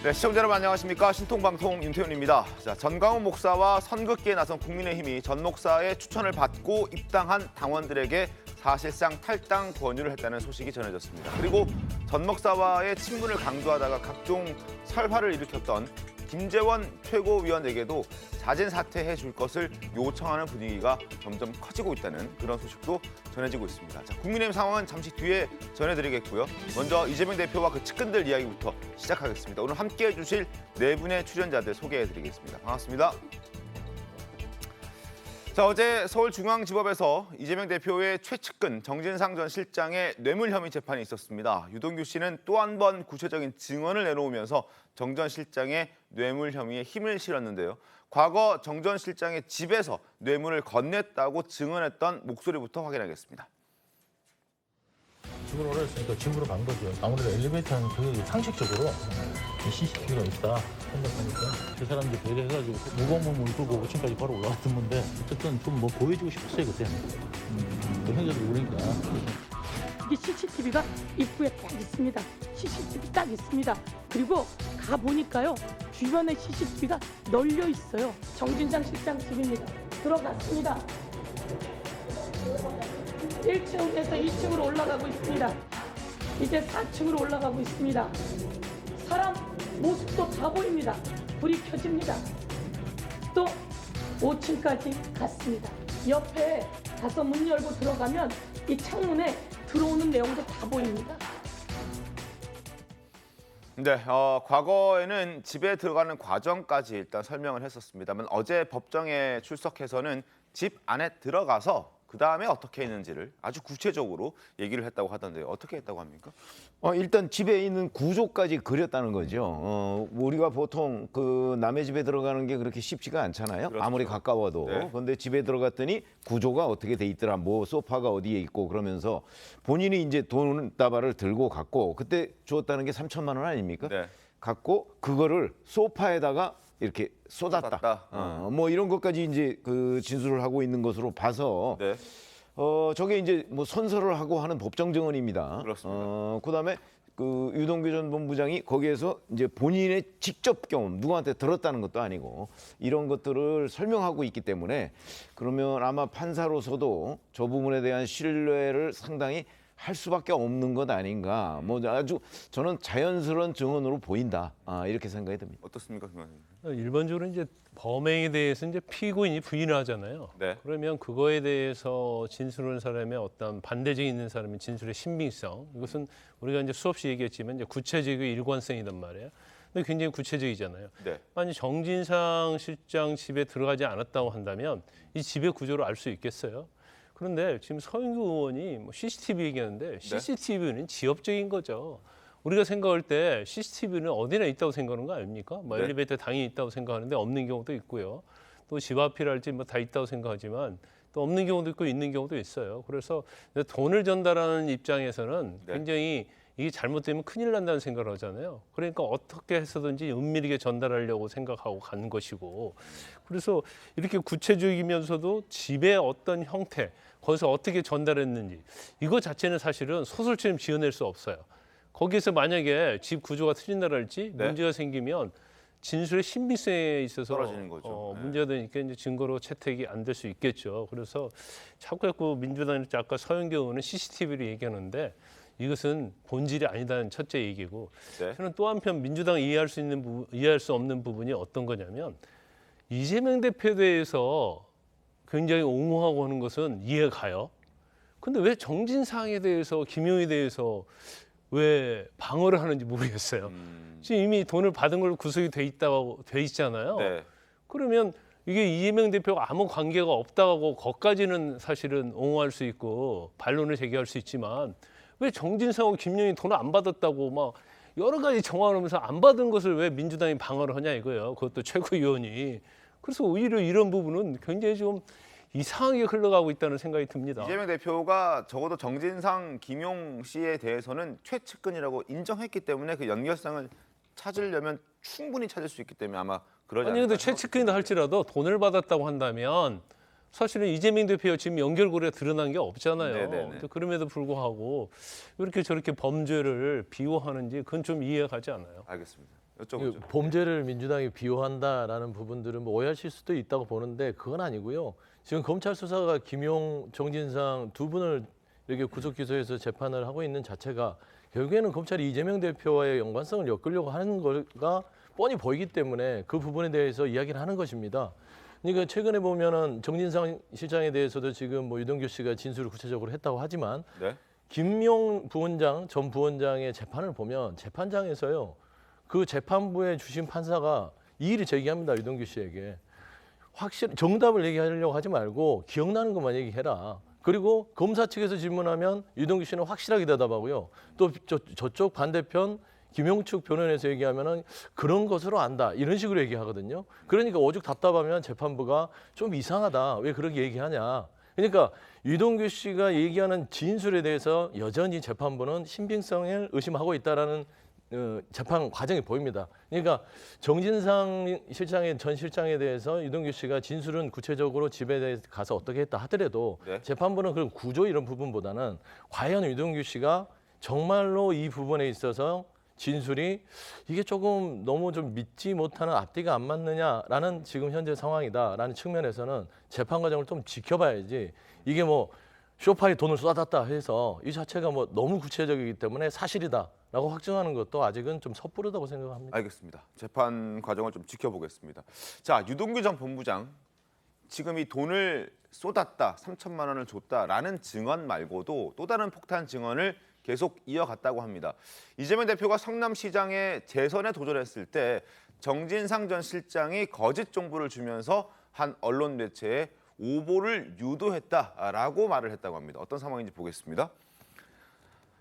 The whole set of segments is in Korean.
네, 시청자 여러분 안녕하십니까. 신통방송 윤태훈입니다. 자, 전광훈 목사와 선긋기에 나선 국민의힘이 전 목사의 추천을 받고 입당한 당원들에게 사실상 탈당 권유를 했다는 소식이 전해졌습니다. 그리고 전 목사와의 친분을 강조하다가 각종 설화를 일으켰던 김재원 최고위원에게도 자진 사퇴해 줄 것을 요청하는 분위기가 점점 커지고 있다는 그런 소식도 전해지고 있습니다. 자, 국민의힘 상황은 잠시 뒤에 전해드리겠고요. 먼저 이재명 대표와 그 측근들 이야기부터 시작하겠습니다. 오늘 함께해 주실 네 분의 출연자들 소개해드리겠습니다. 반갑습니다. 자, 어제 서울중앙지법에서 이재명 대표의 최측근 정진상 전 실장의 뇌물 혐의 재판이 있었습니다. 유동규 씨는 또 한 번 구체적인 증언을 내놓으면서 정 전 실장의 뇌물 혐의에 힘을 실었는데요. 과거 정 전 실장의 집에서 뇌물을 건넸다고 증언했던 목소리부터 확인하겠습니다. 집으로 오랬으니까 집으로 간 거죠. 아무래도 엘리베이터는 그 상식적으로 CCTV가 있다 생각하니까 그 사람들이 배려해가지고 무거운 몸을 끌고 5층까지 바로 올라갔던 건데 어쨌든 좀 뭐 보여주고 싶었어요 그때. 형제들이 우리니까. 이게 CCTV가 입구에 딱 있습니다. CCTV 딱 있습니다. 그리고 가 보니까요 주변에 CCTV가 널려 있어요. 정진상 실장 집입니다. 들어갔습니다. 1층에서 2층으로 올라가고 있습니다. 이제 4층으로 올라가고 있습니다. 사람 모습도 다 보입니다. 불이 켜집니다. 또 5층까지 갔습니다. 옆에 가서 문 열고 들어가면 이 창문에 들어오는 내용도 다 보입니다. 네, 과거에는 집에 들어가는 과정까지 일단 설명을 했었습니다만 어제 법정에 출석해서는 집 안에 들어가서 그다음에 어떻게 했는지를 아주 구체적으로 얘기를 했다고 하던데요. 어떻게 했다고 합니까? 일단 집에 있는 구조까지 그렸다는 거죠. 우리가 보통 그 남의 집에 들어가는 게 그렇게 쉽지가 않잖아요. 그렇죠. 아무리 가까워도. 네. 그런데 집에 들어갔더니 구조가 어떻게 돼 있더라. 뭐 소파가 어디에 있고 그러면서 본인이 이제 돈다발을 들고 갔고 그때 주었다는 게 3천만 원 아닙니까? 네. 갖고 그거를 소파에다가 이렇게 쏟았다. 뭐 이런 것까지 이제 그 진술을 하고 있는 것으로 봐서 네. 저게 이제 뭐 선서를 하고 하는 법정 증언입니다. 그렇습니다. 그다음에 그 유동규 전 본부장이 거기에서 이제 본인의 직접 경험 누구한테 들었다는 것도 아니고 이런 것들을 설명하고 있기 때문에 그러면 아마 판사로서도 저 부분에 대한 신뢰를 상당히 할 수밖에 없는 것 아닌가. 뭐 아주 저는 자연스러운 증언으로 보인다. 이렇게 생각이 듭니다. 어떻습니까, 김관님? 일반적으로 이제 범행에 대해서 이제 피고인이 부인을 하잖아요. 네. 그러면 그거에 대해서 진술하는 사람의 어떤 반대적인 있는 사람의 진술의 신빙성 이것은 우리가 이제 수없이 얘기했지만 이제 구체적이고 일관성이란 말이에요. 근데 굉장히 구체적이잖아요. 네. 만약 정진상 실장 집에 들어가지 않았다고 한다면 이 집의 구조를 알 수 있겠어요? 그런데 지금 서영교 의원이 뭐 CCTV 얘기하는데 CCTV는 지엽적인 거죠. 우리가 생각할 때 CCTV는 어디나 있다고 생각하는 거 아닙니까? 뭐 네. 엘리베이터에 당연히 있다고 생각하는데 없는 경우도 있고요. 또 집 앞이랄지 뭐 다 있다고 생각하지만 또 없는 경우도 있고 있는 경우도 있어요. 그래서 돈을 전달하는 입장에서는 네. 굉장히 이게 잘못되면 큰일 난다는 생각을 하잖아요. 그러니까 어떻게 해서든지 은밀하게 전달하려고 생각하고 간 것이고 그래서 이렇게 구체적이면서도 집의 어떤 형태, 거기서 어떻게 전달했는지 이거 자체는 사실은 소설처럼 지어낼 수 없어요. 거기에서 만약에 집 구조가 틀린다랄지 네. 문제가 생기면 진술의 신빙성에 있어서 떨어지는 거죠. 네. 문제가 되니까 이제 증거로 채택이 안 될 수 있겠죠. 그래서 자꾸 민주당이 아까 서영교 의원은 CCTV를 얘기하는데 이것은 본질이 아니다는 첫째 얘기고 네. 저는 또 한편 민주당이 이해할 수 없는 부분이 어떤 거냐면 이재명 대표에 대해서 굉장히 옹호하고 하는 것은 이해가 가요. 근데 왜 정진상에 대해서 김용에 대해서 왜 방어를 하는지 모르겠어요. 지금 이미 돈을 받은 걸로 구속이 돼 있잖아요. 네. 그러면 이게 이재명 대표가 아무 관계가 없다고 거기까지는 사실은 옹호할 수 있고 반론을 제기할 수 있지만 왜 정진상하고 김용이 돈을 안 받았다고 막 여러 가지 정황하면서 안 받은 것을 왜 민주당이 방어를 하냐 이거예요. 그것도 최고위원이. 그래서 오히려 이런 부분은 굉장히 좀 이상하게 흘러가고 있다는 생각이 듭니다. 이재명 대표가 적어도 정진상, 김용 씨에 대해서는 최측근이라고 인정했기 때문에 그 연결성을 찾으려면 충분히 찾을 수 있기 때문에 아마 그러지 아니 않을까 근데 최측근이다 할지라도 돈을 받았다고 한다면 사실은 이재명 대표가 지금 연결고리가 드러난 게 없잖아요. 네네네. 근데 그럼에도 불구하고 왜 이렇게 저렇게 범죄를 비호하는지 그건 좀 이해가 가지 않아요. 알겠습니다. 여쭤보죠. 범죄를 민주당이 비호한다라는 부분들은 뭐 오해하실 수도 있다고 보는데 그건 아니고요. 지금 검찰 수사가 김용, 정진상 두 분을 이렇게 구속 기소해서 재판을 하고 있는 자체가 결국에는 검찰이 이재명 대표와의 연관성을 엮으려고 하는 거가 뻔히 보이기 때문에 그 부분에 대해서 이야기를 하는 것입니다. 그러니까 최근에 보면은 정진상 실장에 대해서도 지금 뭐 유동규 씨가 진술을 구체적으로 했다고 하지만 네. 김용 부원장, 전 부원장의 재판을 보면 재판장에서요. 그 재판부에 주신 판사가 이의를 제기합니다. 유동규 씨에게. 정답을 얘기하려고 하지 말고 기억나는 것만 얘기해라. 그리고 검사 측에서 질문하면 유동규 씨는 확실하게 대답하고요. 또 저쪽 반대편 김용축 변호인에서 얘기하면은 그런 것으로 안다. 이런 식으로 얘기하거든요. 그러니까 오죽 답답하면 재판부가 좀 이상하다. 왜 그렇게 얘기하냐. 그러니까 유동규 씨가 얘기하는 진술에 대해서 여전히 재판부는 신빙성을 의심하고 있다라는 재판 과정이 보입니다. 그러니까 정진상 실장의 전 실장에 대해서 유동규 씨가 진술은 구체적으로 집에 대해서 가서 어떻게 했다 하더라도 네. 재판부는 그런 구조 이런 부분보다는 과연 유동규 씨가 정말로 이 부분에 있어서 진술이 이게 조금 너무 좀 믿지 못하는 앞뒤가 안 맞느냐라는 지금 현재 상황이다라는 측면에서는 재판 과정을 좀 지켜봐야지 이게 뭐 쇼파에 돈을 쏟았다 해서 이 자체가 뭐 너무 구체적이기 때문에 사실이다라고 확정하는 것도 아직은 좀 섣부르다고 생각합니다. 알겠습니다. 재판 과정을 좀 지켜보겠습니다. 자, 유동규 전 본부장 지금 이 돈을 쏟았다, 3천만 원을 줬다라는 증언 말고도 또 다른 폭탄 증언을 계속 이어갔다고 합니다. 이재명 대표가 성남시장에 재선에 도전했을 때 정진상 전 실장이 거짓 정보를 주면서 한 언론 매체에 오보를 유도했다라고 말을 했다고 합니다. 어떤 상황인지 보겠습니다.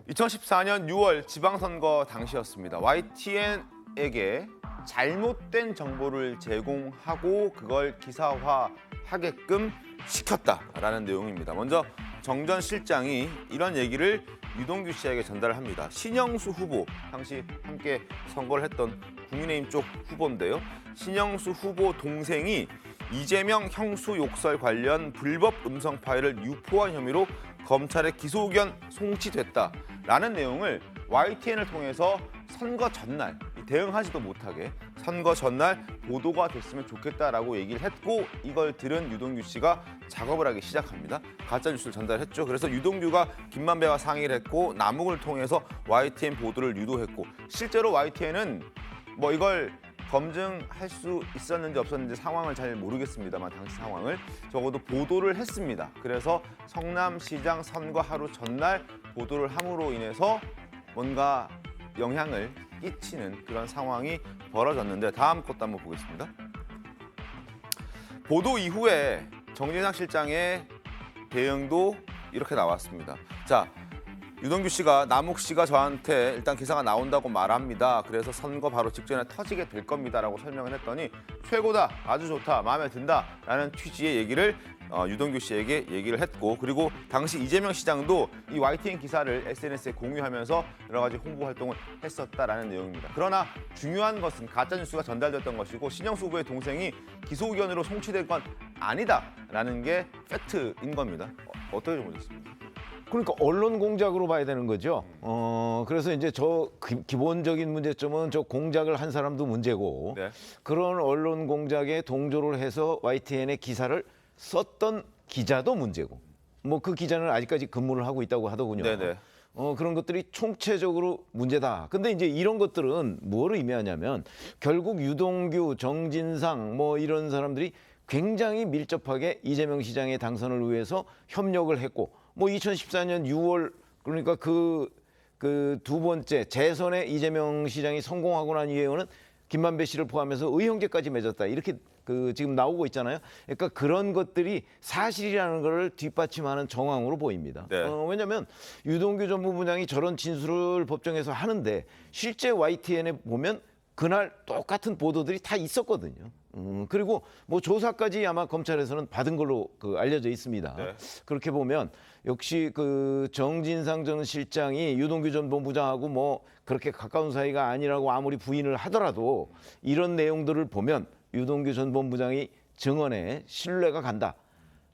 2014년 6월 지방선거 당시였습니다. YTN에게 잘못된 정보를 제공하고 그걸 기사화하게끔 시켰다라는 내용입니다. 먼저 정 전 실장이 이런 얘기를 유동규 씨에게 전달을 합니다. 신영수 후보, 당시 함께 선거를 했던 국민의힘 쪽 후보인데요. 신영수 후보 동생이 이재명 형수 욕설 관련 불법 음성 파일을 유포한 혐의로 검찰에 기소 의견 송치됐다라는 내용을 YTN을 통해서 선거 전날 대응하지도 못하게 선거 전날 보도가 됐으면 좋겠다라고 얘기를 했고 이걸 들은 유동규 씨가 작업을 하기 시작합니다. 가짜 뉴스를 전달했죠. 그래서 유동규가 김만배와 상의를 했고 남욱을 통해서 YTN 보도를 유도했고 실제로 YTN은 뭐 이걸 검증할 수 있었는지 없었는지 상황을 잘 모르겠습니다만 당시 상황을 적어도 보도를 했습니다. 그래서 성남시장 선거 하루 전날 보도를 함으로 인해서 뭔가 영향을 끼치는 그런 상황이 벌어졌는데 다음 것도 한번 보겠습니다. 보도 이후에 정진상 실장의 대응도 이렇게 나왔습니다. 자, 유동규 씨가 남욱 씨가 저한테 일단 기사가 나온다고 말합니다. 그래서 선거 바로 직전에 터지게 될 겁니다라고 설명을 했더니 최고다, 아주 좋다, 마음에 든다라는 취지의 얘기를 유동규 씨에게 얘기를 했고 그리고 당시 이재명 시장도 이 YTN 기사를 SNS에 공유하면서 여러 가지 홍보 활동을 했었다라는 내용입니다. 그러나 중요한 것은 가짜 뉴스가 전달됐던 것이고 신영수 후보의 동생이 기소 의견으로 송치된 건 아니다라는 게 팩트인 겁니다. 어떻게 좀 보셨습니까? 그러니까 언론 공작으로 봐야 되는 거죠. 그래서 이제 기본적인 문제점은 저 공작을 한 사람도 문제고 네. 그런 언론 공작에 동조를 해서 YTN의 기사를 썼던 기자도 문제고 뭐 그 기자는 아직까지 근무를 하고 있다고 하더군요. 네네. 그런 것들이 총체적으로 문제다. 근데 이제 이런 것들은 뭐를 의미하냐면 결국 유동규, 정진상 뭐 이런 사람들이 굉장히 밀접하게 이재명 시장의 당선을 위해서 협력을 했고 뭐 2014년 6월 그러니까 그 두 번째 재선에 이재명 시장이 성공하고 난 이후에는 김만배 씨를 포함해서 의형제까지 맺었다. 이렇게 지금 나오고 있잖아요. 그러니까 그런 것들이 사실이라는 걸 뒷받침하는 정황으로 보입니다. 네. 왜냐하면 유동규 전 부부장이 저런 진술을 법정에서 하는데 실제 YTN에 보면 그날 똑같은 보도들이 다 있었거든요. 그리고 뭐 조사까지 아마 검찰에서는 받은 걸로 알려져 있습니다. 네. 그렇게 보면 역시 정진상 전 실장이 유동규 전 본부장하고 뭐 그렇게 가까운 사이가 아니라고 아무리 부인을 하더라도 이런 내용들을 보면 유동규 전 본부장이 증언에 신뢰가 간다.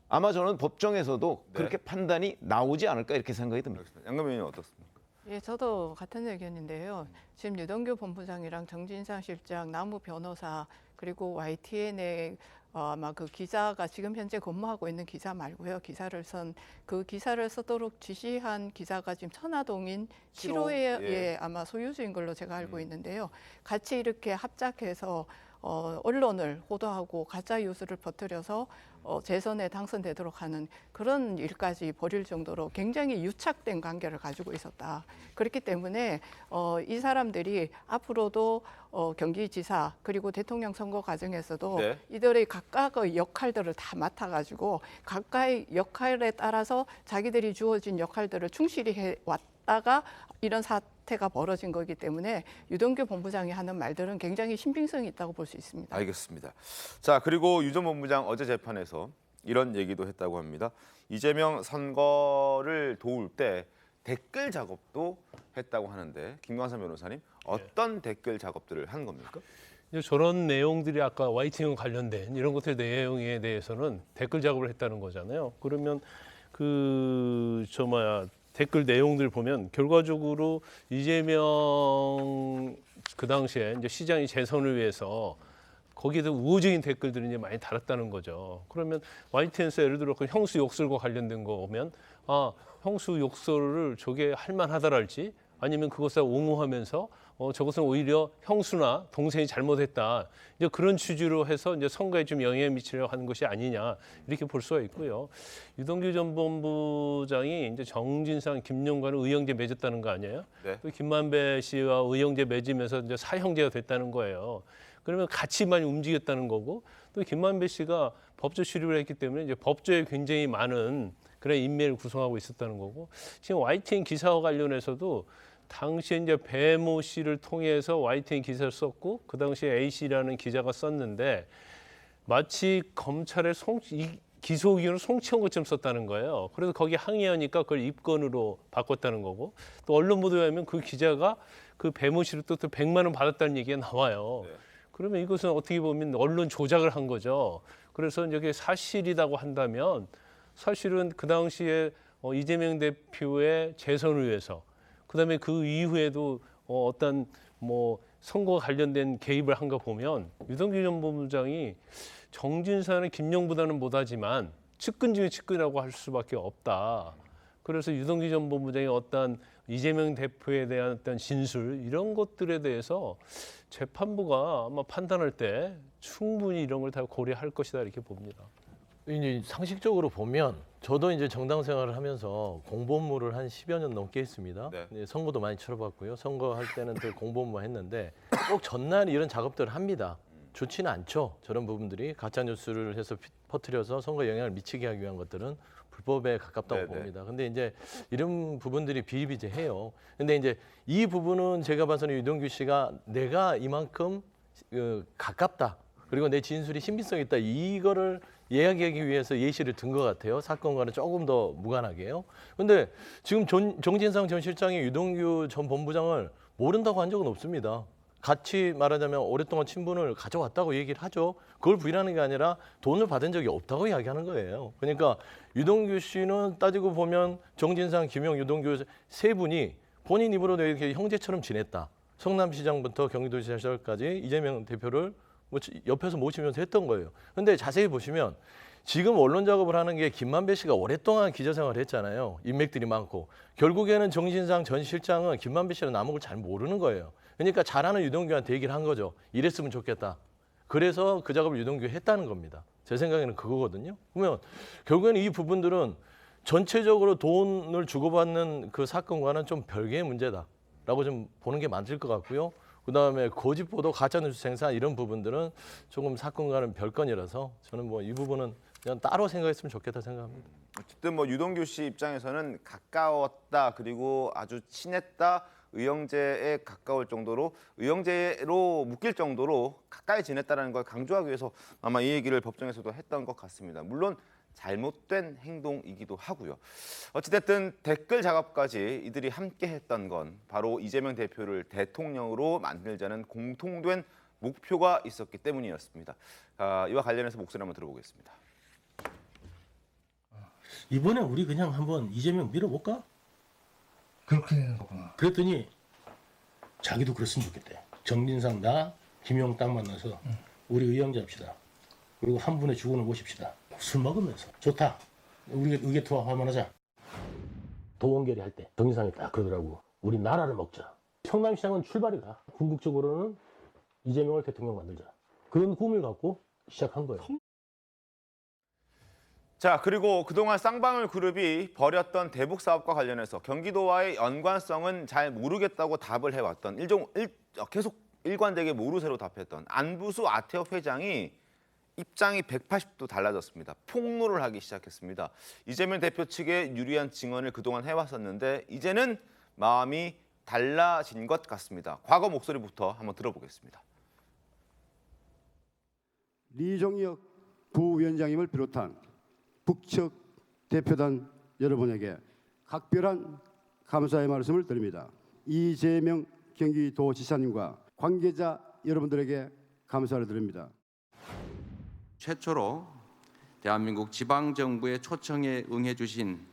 아마 저는 법정에서도 네. 그렇게 판단이 나오지 않을까 이렇게 생각이 듭니다. 양금 의원님 어떻습니까? 예, 저도 같은 의견인데요. 지금 유동규 본부장이랑 정진상 실장, 남우 변호사 그리고 YTN의 아마 그 기자가 지금 현재 근무하고 있는 기자 말고요. 그 기사를 쓰도록 지시한 기자가 지금 천화동인 7호의 예. 아마 소유주인 걸로 제가 알고 있는데요. 같이 이렇게 합작해서 언론을 호도하고 가짜 뉴스를 퍼뜨려서 재선에 당선되도록 하는 그런 일까지 벌일 정도로 굉장히 유착된 관계를 가지고 있었다. 그렇기 때문에 이 사람들이 앞으로도 경기지사 그리고 대통령 선거 과정에서도 네. 이들의 각각의 역할들을 다 맡아가지고 각각의 역할에 따라서 자기들이 주어진 역할들을 충실히 해왔다가 이런 사태가 벌어진 거기 때문에 유동규 본부장이 하는 말들은 굉장히 신빙성이 있다고 볼 수 있습니다. 알겠습니다. 자, 그리고 유 전 본부장 어제 재판에서 이런 얘기도 했다고 합니다. 이재명 선거를 도울 때 댓글 작업도 했다고 하는데 김광삼 변호사님 어떤 댓글 작업들을 한 겁니까? 이제 저런 내용들이 아까 YTN 관련된 이런 것들 내용에 대해서는 댓글 작업을 했다는 거잖아요. 그러면 댓글 내용들 보면 결과적으로 이재명 그 당시에 이제 시장이 재선을 위해서 거기에도 우호적인 댓글들이 이제 많이 달았다는 거죠. 그러면 YTN에서 예를 들어 그 형수 욕설과 관련된 거 오면 형수 욕설을 저게 할 만하다랄지 아니면 그것을 옹호하면서 저것은 오히려 형수나 동생이 잘못했다. 이제 그런 취지로 해서 이제 선거에 좀 영향을 미치려고 하는 것이 아니냐 이렇게 볼 수가 있고요. 유동규 전 본부장이 이제 정진상, 김용관을 의형제 맺었다는 거 아니에요? 네. 또 김만배 씨와 의형제 맺으면서 이제 사형제가 됐다는 거예요. 그러면 같이 많이 움직였다는 거고 또 김만배 씨가 법조 출입을 했기 때문에 이제 법조에 굉장히 많은 그런 인맥을 구성하고 있었다는 거고 지금 YTN 기사와 관련해서도 당시에 이제 배모 씨를 통해서 YTN 기사를 썼고 그 당시에 A 씨라는 기자가 썼는데 마치 검찰의 기소 의견을 송치한 것처럼 썼다는 거예요. 그래서 거기 항의하니까 그걸 입건으로 바꿨다는 거고 또 언론 보도에 하면 그 기자가 그 배모 씨를 또 100만 원 받았다는 얘기가 나와요. 네. 그러면 이것은 어떻게 보면 언론 조작을 한 거죠. 그래서 이게 사실이라고 한다면 사실은 그 당시에 이재명 대표의 재선을 위해서 그다음에 그 이후에도 어떤 선거와 관련된 개입을 한 거 보면 유동규 전 본부장이 정진상은 김용보다는 못하지만 측근 중에 측근이라고 할 수밖에 없다. 그래서 유동규 전 본부장이 어떤 이재명 대표에 대한 어떤 진술 이런 것들에 대해서 재판부가 아마 판단할 때 충분히 이런 걸 다 고려할 것이다 이렇게 봅니다. 이제 상식적으로 보면 저도 이제 정당 생활을 하면서 공보무를 한 10여 년 넘게 했습니다. 네. 이제 선거도 많이 치러봤고요. 선거할 때는 늘 공보무 했는데 꼭 전날 이런 작업들을 합니다. 좋지는 않죠. 저런 부분들이 가짜 뉴스를 해서 퍼뜨려서 선거 영향을 미치게 하기 위한 것들은 불법에 가깝다고 네네. 봅니다. 근데 이제 이런 부분들이 비일비재해요. 근데 이제 이 부분은 제가 봐서는 유동규 씨가 내가 이만큼 가깝다. 그리고 내 진술이 신빙성 있다. 이거를 이야기하기 위해서 예시를 든 것 같아요. 사건과는 조금 더 무관하게요. 근데 지금 정진상 전 실장이 유동규 전 본부장을 모른다고 한 적은 없습니다. 같이 말하자면 오랫동안 친분을 가져왔다고 얘기를 하죠. 그걸 부인하는 게 아니라 돈을 받은 적이 없다고 이야기하는 거예요. 그러니까 유동규 씨는 따지고 보면 정진상, 김용, 유동규 세 분이 본인 입으로도 이렇게 형제처럼 지냈다. 성남시장부터 경기도지사까지 이재명 대표를 옆에서 모시면서 했던 거예요. 근데 자세히 보시면 지금 언론 작업을 하는 게 김만배 씨가 오랫동안 기자 생활을 했잖아요. 인맥들이 많고. 결국에는 정진상 전 실장은 김만배 씨는 아무걸 잘 모르는 거예요. 그러니까 잘하는 유동규한테 얘기를 한 거죠. 이랬으면 좋겠다. 그래서 그 작업을 유동규가 했다는 겁니다. 제 생각에는 그거거든요. 그러면 결국에는 이 부분들은 전체적으로 돈을 주고받는 그 사건과는 좀 별개의 문제다라고 좀 보는 게 맞을 것 같고요. 그다음에 거짓 보도, 가짜 뉴스 생산 이런 부분들은 조금 사건과는 별건이라서 저는 이 부분은 그냥 따로 생각했으면 좋겠다 생각합니다. 어쨌든 유동규 씨 입장에서는 가까웠다 그리고 아주 친했다. 의형제에 가까울 정도로 의형제로 묶일 정도로 가까이 지냈다는 걸 강조하기 위해서 아마 이 얘기를 법정에서도 했던 것 같습니다. 물론 잘못된 행동이기도 하고요. 어찌됐든 댓글 작업까지 이들이 함께 했던 건 바로 이재명 대표를 대통령으로 만들자는 공통된 목표가 있었기 때문이었습니다. 이와 관련해서 목소리 한번 들어보겠습니다. 이번에 우리 그냥 한번 이재명 밀어볼까? 그렇게 되는 거구나. 그랬더니 자기도 그랬으면 좋겠대. 정진상 나 김용 딱 만나서 우리 의형 잡시다. 그리고 한 분의 주군을 모십시다. 술 먹으면서 좋다. 우리 의계투합 한번 하자. 도원결의 할 때 정진상이 딱 그러더라고. 우리 나라를 먹자. 성남시장은 출발이다. 궁극적으로는 이재명을 대통령 만들자. 그런 꿈을 갖고 시작한 거예요. 자, 그리고 그동안 쌍방울 그룹이 벌였던 대북 사업과 관련해서 경기도와의 연관성은 잘 모르겠다고 답을 해왔던 계속 일관되게 모르쇠로 답했던 안부수 아태업 회장이 입장이 180도 달라졌습니다. 폭로를 하기 시작했습니다. 이재명 대표 측에 유리한 증언을 그동안 해왔었는데 이제는 마음이 달라진 것 같습니다. 과거 목소리부터 한번 들어보겠습니다. 리종혁 부위원장님을 비롯한 북측 대표단 여러분에게 각별한 감사의 말씀을 드립니다. 이재명 경기도지사님과 관계자 여러분들에게 감사를 드립니다. 최초로 대한민국 지방정부의 초청에 응해주신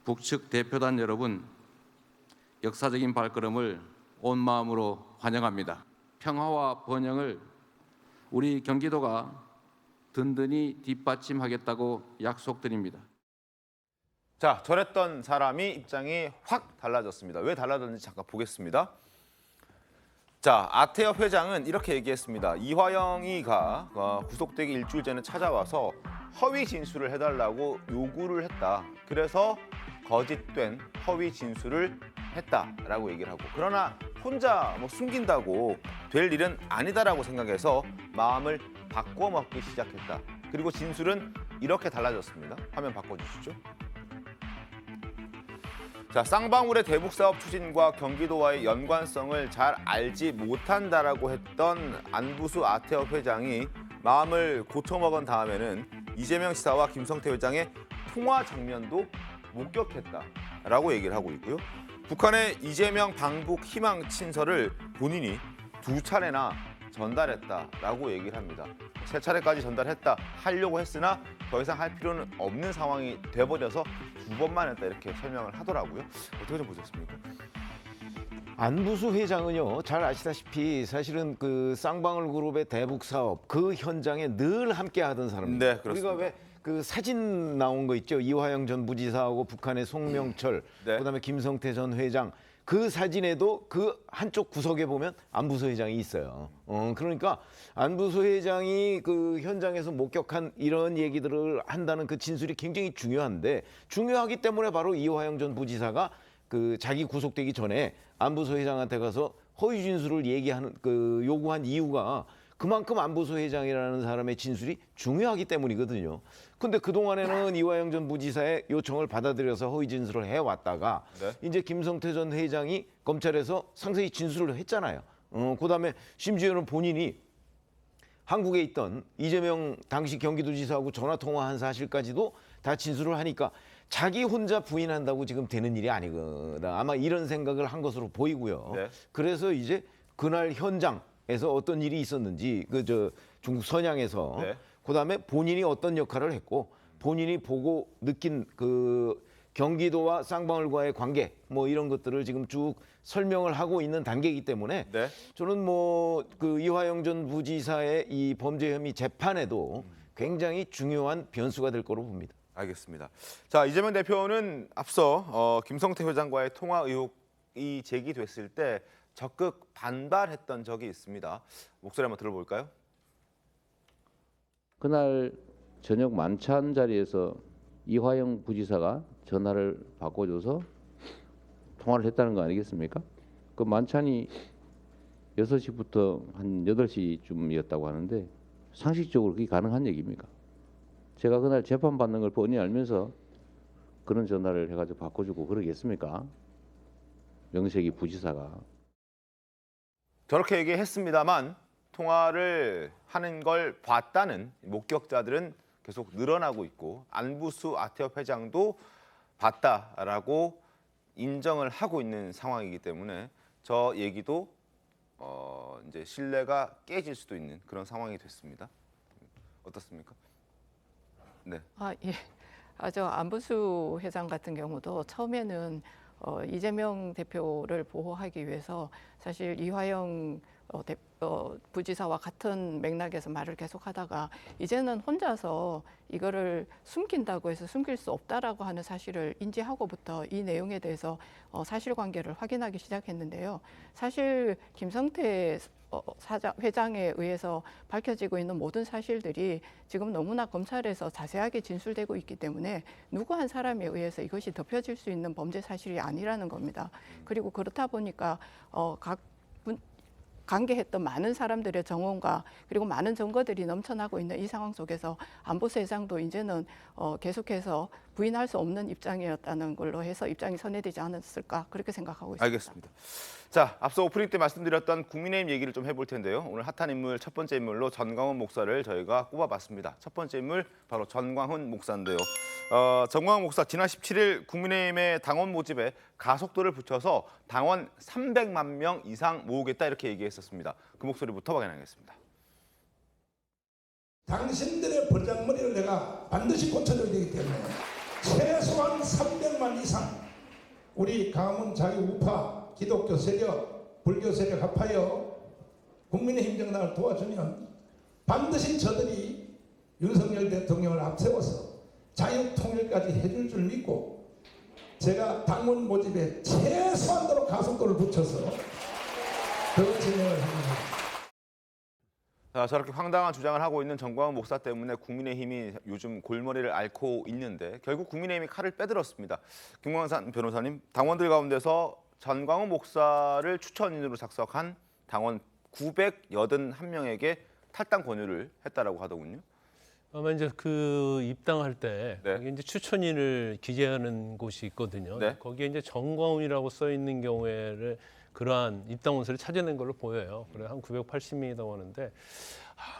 북측 대표단 여러분, 역사적인 발걸음을 온 마음으로 환영합니다. 평화와 번영을 우리 경기도가 든든히 뒷받침하겠다고 약속드립니다. 자, 저랬던 사람이 입장이 확 달라졌습니다. 왜 달라졌는지 잠깐 보겠습니다. 자, 아태업 회장은 이렇게 얘기했습니다. 이화영이가 구속되기 일주일 전에 찾아와서 허위 진술을 해달라고 요구를 했다. 그래서 거짓된 허위 진술을 했다라고 얘기를 하고, 그러나 혼자 숨긴다고 될 일은 아니다라고 생각해서 마음을 바꿔 먹기 시작했다. 그리고 진술은 이렇게 달라졌습니다. 화면 바꿔주시죠. 자, 쌍방울의 대북 사업 추진과 경기도와의 연관성을 잘 알지 못한다라고 했던 안부수 아태업 회장이 마음을 고쳐먹은 다음에는 이재명 지사와 김성태 회장의 통화 장면도 목격했다라고 얘기를 하고 있고요. 북한의 이재명 방북 희망 친서를 본인이 2차례나 전달했다라고 얘기를 합니다. 3차례까지 전달했다 하려고 했으나 더 이상 할 필요는 없는 상황이 돼버려서 2번만 했다 이렇게 설명을 하더라고요. 어떻게 좀 보셨습니까? 안부수 회장은요, 잘 아시다시피 사실은 그 쌍방울 그룹의 대북 사업 그 현장에 늘 함께 하던 사람입니다. 네, 그렇습니다. 우리가 왜 그 사진 나온 거 있죠? 이화영 전 부지사하고 북한의 송명철, 네. 그다음에 김성태 전 회장. 그 사진에도 그 한쪽 구석에 보면 안부수 회장이 있어요. 그러니까 안부수 회장이 그 현장에서 목격한 이런 얘기들을 한다는 그 진술이 굉장히 중요한데, 중요하기 때문에 바로 이화영 전 부지사가 그 자기 구속되기 전에 안부수 회장한테 가서 허위 진술을 얘기하는 그 요구한 이유가 그만큼 안부수 회장이라는 사람의 진술이 중요하기 때문이거든요. 근데 그동안에는 이화영 전 부지사의 요청을 받아들여서 허위 진술을 해왔다가 네. 이제 김성태 전 회장이 검찰에서 상세히 진술을 했잖아요. 그다음에 심지어는 본인이 한국에 있던 이재명 당시 경기도지사하고 전화 통화한 사실까지도 다 진술을 하니까 자기 혼자 부인한다고 지금 되는 일이 아니거든. 아마 이런 생각을 한 것으로 보이고요. 네. 그래서 이제 그날 현장에서 어떤 일이 있었는지 중국 선양에서 네. 그다음에 본인이 어떤 역할을 했고 본인이 보고 느낀 그 경기도와 쌍방울과의 관계 뭐 이런 것들을 지금 쭉 설명을 하고 있는 단계이기 때문에 네. 저는 뭐 그 이화영 전 부지사의 이 범죄 혐의 재판에도 굉장히 중요한 변수가 될 거로 봅니다. 알겠습니다. 자, 이재명 대표는 앞서 김성태 회장과의 통화 의혹이 제기됐을 때 적극 반발했던 적이 있습니다. 목소리 한번 들어볼까요? 그날 저녁 만찬 자리에서 이화영 부지사가 전화를 바꿔줘서 통화를 했다는 거 아니겠습니까? 그 만찬이 6시부터 한 8시쯤이었다고 하는데 상식적으로 그게 가능한 얘기입니까? 제가 그날 재판받는 걸 뻔히 알면서 그런 전화를 해가지고 바꿔주고 그러겠습니까? 명색이 부지사가. 저렇게 얘기했습니다만 통화를 하는 걸 봤다는 목격자들은 계속 늘어나고 있고 안부수 아태업 회장도 봤다라고 인정을 하고 있는 상황이기 때문에 저 얘기도 이제 신뢰가 깨질 수도 있는 그런 상황이 됐습니다. 어떻습니까? 네. 예. 저 안부수 회장 같은 경우도 처음에는 이재명 대표를 보호하기 위해서 사실 이화영 부지사와 같은 맥락에서 말을 계속하다가 이제는 혼자서 이거를 숨긴다고 해서 숨길 수 없다라고 하는 사실을 인지하고부터 이 내용에 대해서 사실관계를 확인하기 시작했는데요. 사실 김성태 회장에 의해서 밝혀지고 있는 모든 사실들이 지금 너무나 검찰에서 자세하게 진술되고 있기 때문에 누구 한 사람에 의해서 이것이 덮여질 수 있는 범죄 사실이 아니라는 겁니다. 그리고 그렇다 보니까 관계했던 많은 사람들의 정원과 그리고 많은 증거들이 넘쳐나고 있는 이 상황 속에서 안보실장도 이제는 계속해서 부인할 수 없는 입장이었다는 걸로 해서 입장이 선회되지 않았을까 그렇게 생각하고 있습니다. 알겠습니다. 자, 앞서 오프닝 때 말씀드렸던 국민의힘 얘기를 좀 해볼 텐데요. 오늘 핫한 인물 첫 번째 인물로 전광훈 목사를 저희가 꼽아봤습니다. 첫 번째 인물 바로 전광훈 목사인데요. 전광훈 목사 지난 17일 국민의힘의 당원 모집에 가속도를 붙여서 당원 300만 명 이상 모으겠다 이렇게 얘기했었습니다. 그 목소리부터 확인하겠습니다. 당신들의 벌장머리를 내가 반드시 고쳐줘야 되기 때문에 최소한 300만 이상 우리 강화문 자유우파 기독교 세력, 불교 세력 합하여 국민의힘 정당을 도와주면 반드시 저들이 윤석열 대통령을 앞세워서 자유통일까지 해줄 줄 믿고 제가 당원 모집에 최소한도로 가속도를 붙여서 그 진행을 합니다. 자, 저렇게 황당한 주장을 하고 있는 전광훈 목사 때문에 국민의힘이 요즘 골머리를 앓고 있는데 결국 국민의힘이 칼을 빼들었습니다. 김광산 변호사님, 당원들 가운데서 전광훈 목사를 추천인으로 작성한 당원 981명에게 탈당 권유를 했다라고 하더군요. 아마 이제 그 입당할 때 네. 거기 이제 추천인을 기재하는 곳이 있거든요. 네. 거기에 이제 전광훈이라고 써 있는 경우에를 그러한 입당원서를 찾아낸 걸로 보여요. 그래 한 980명이라고 하는데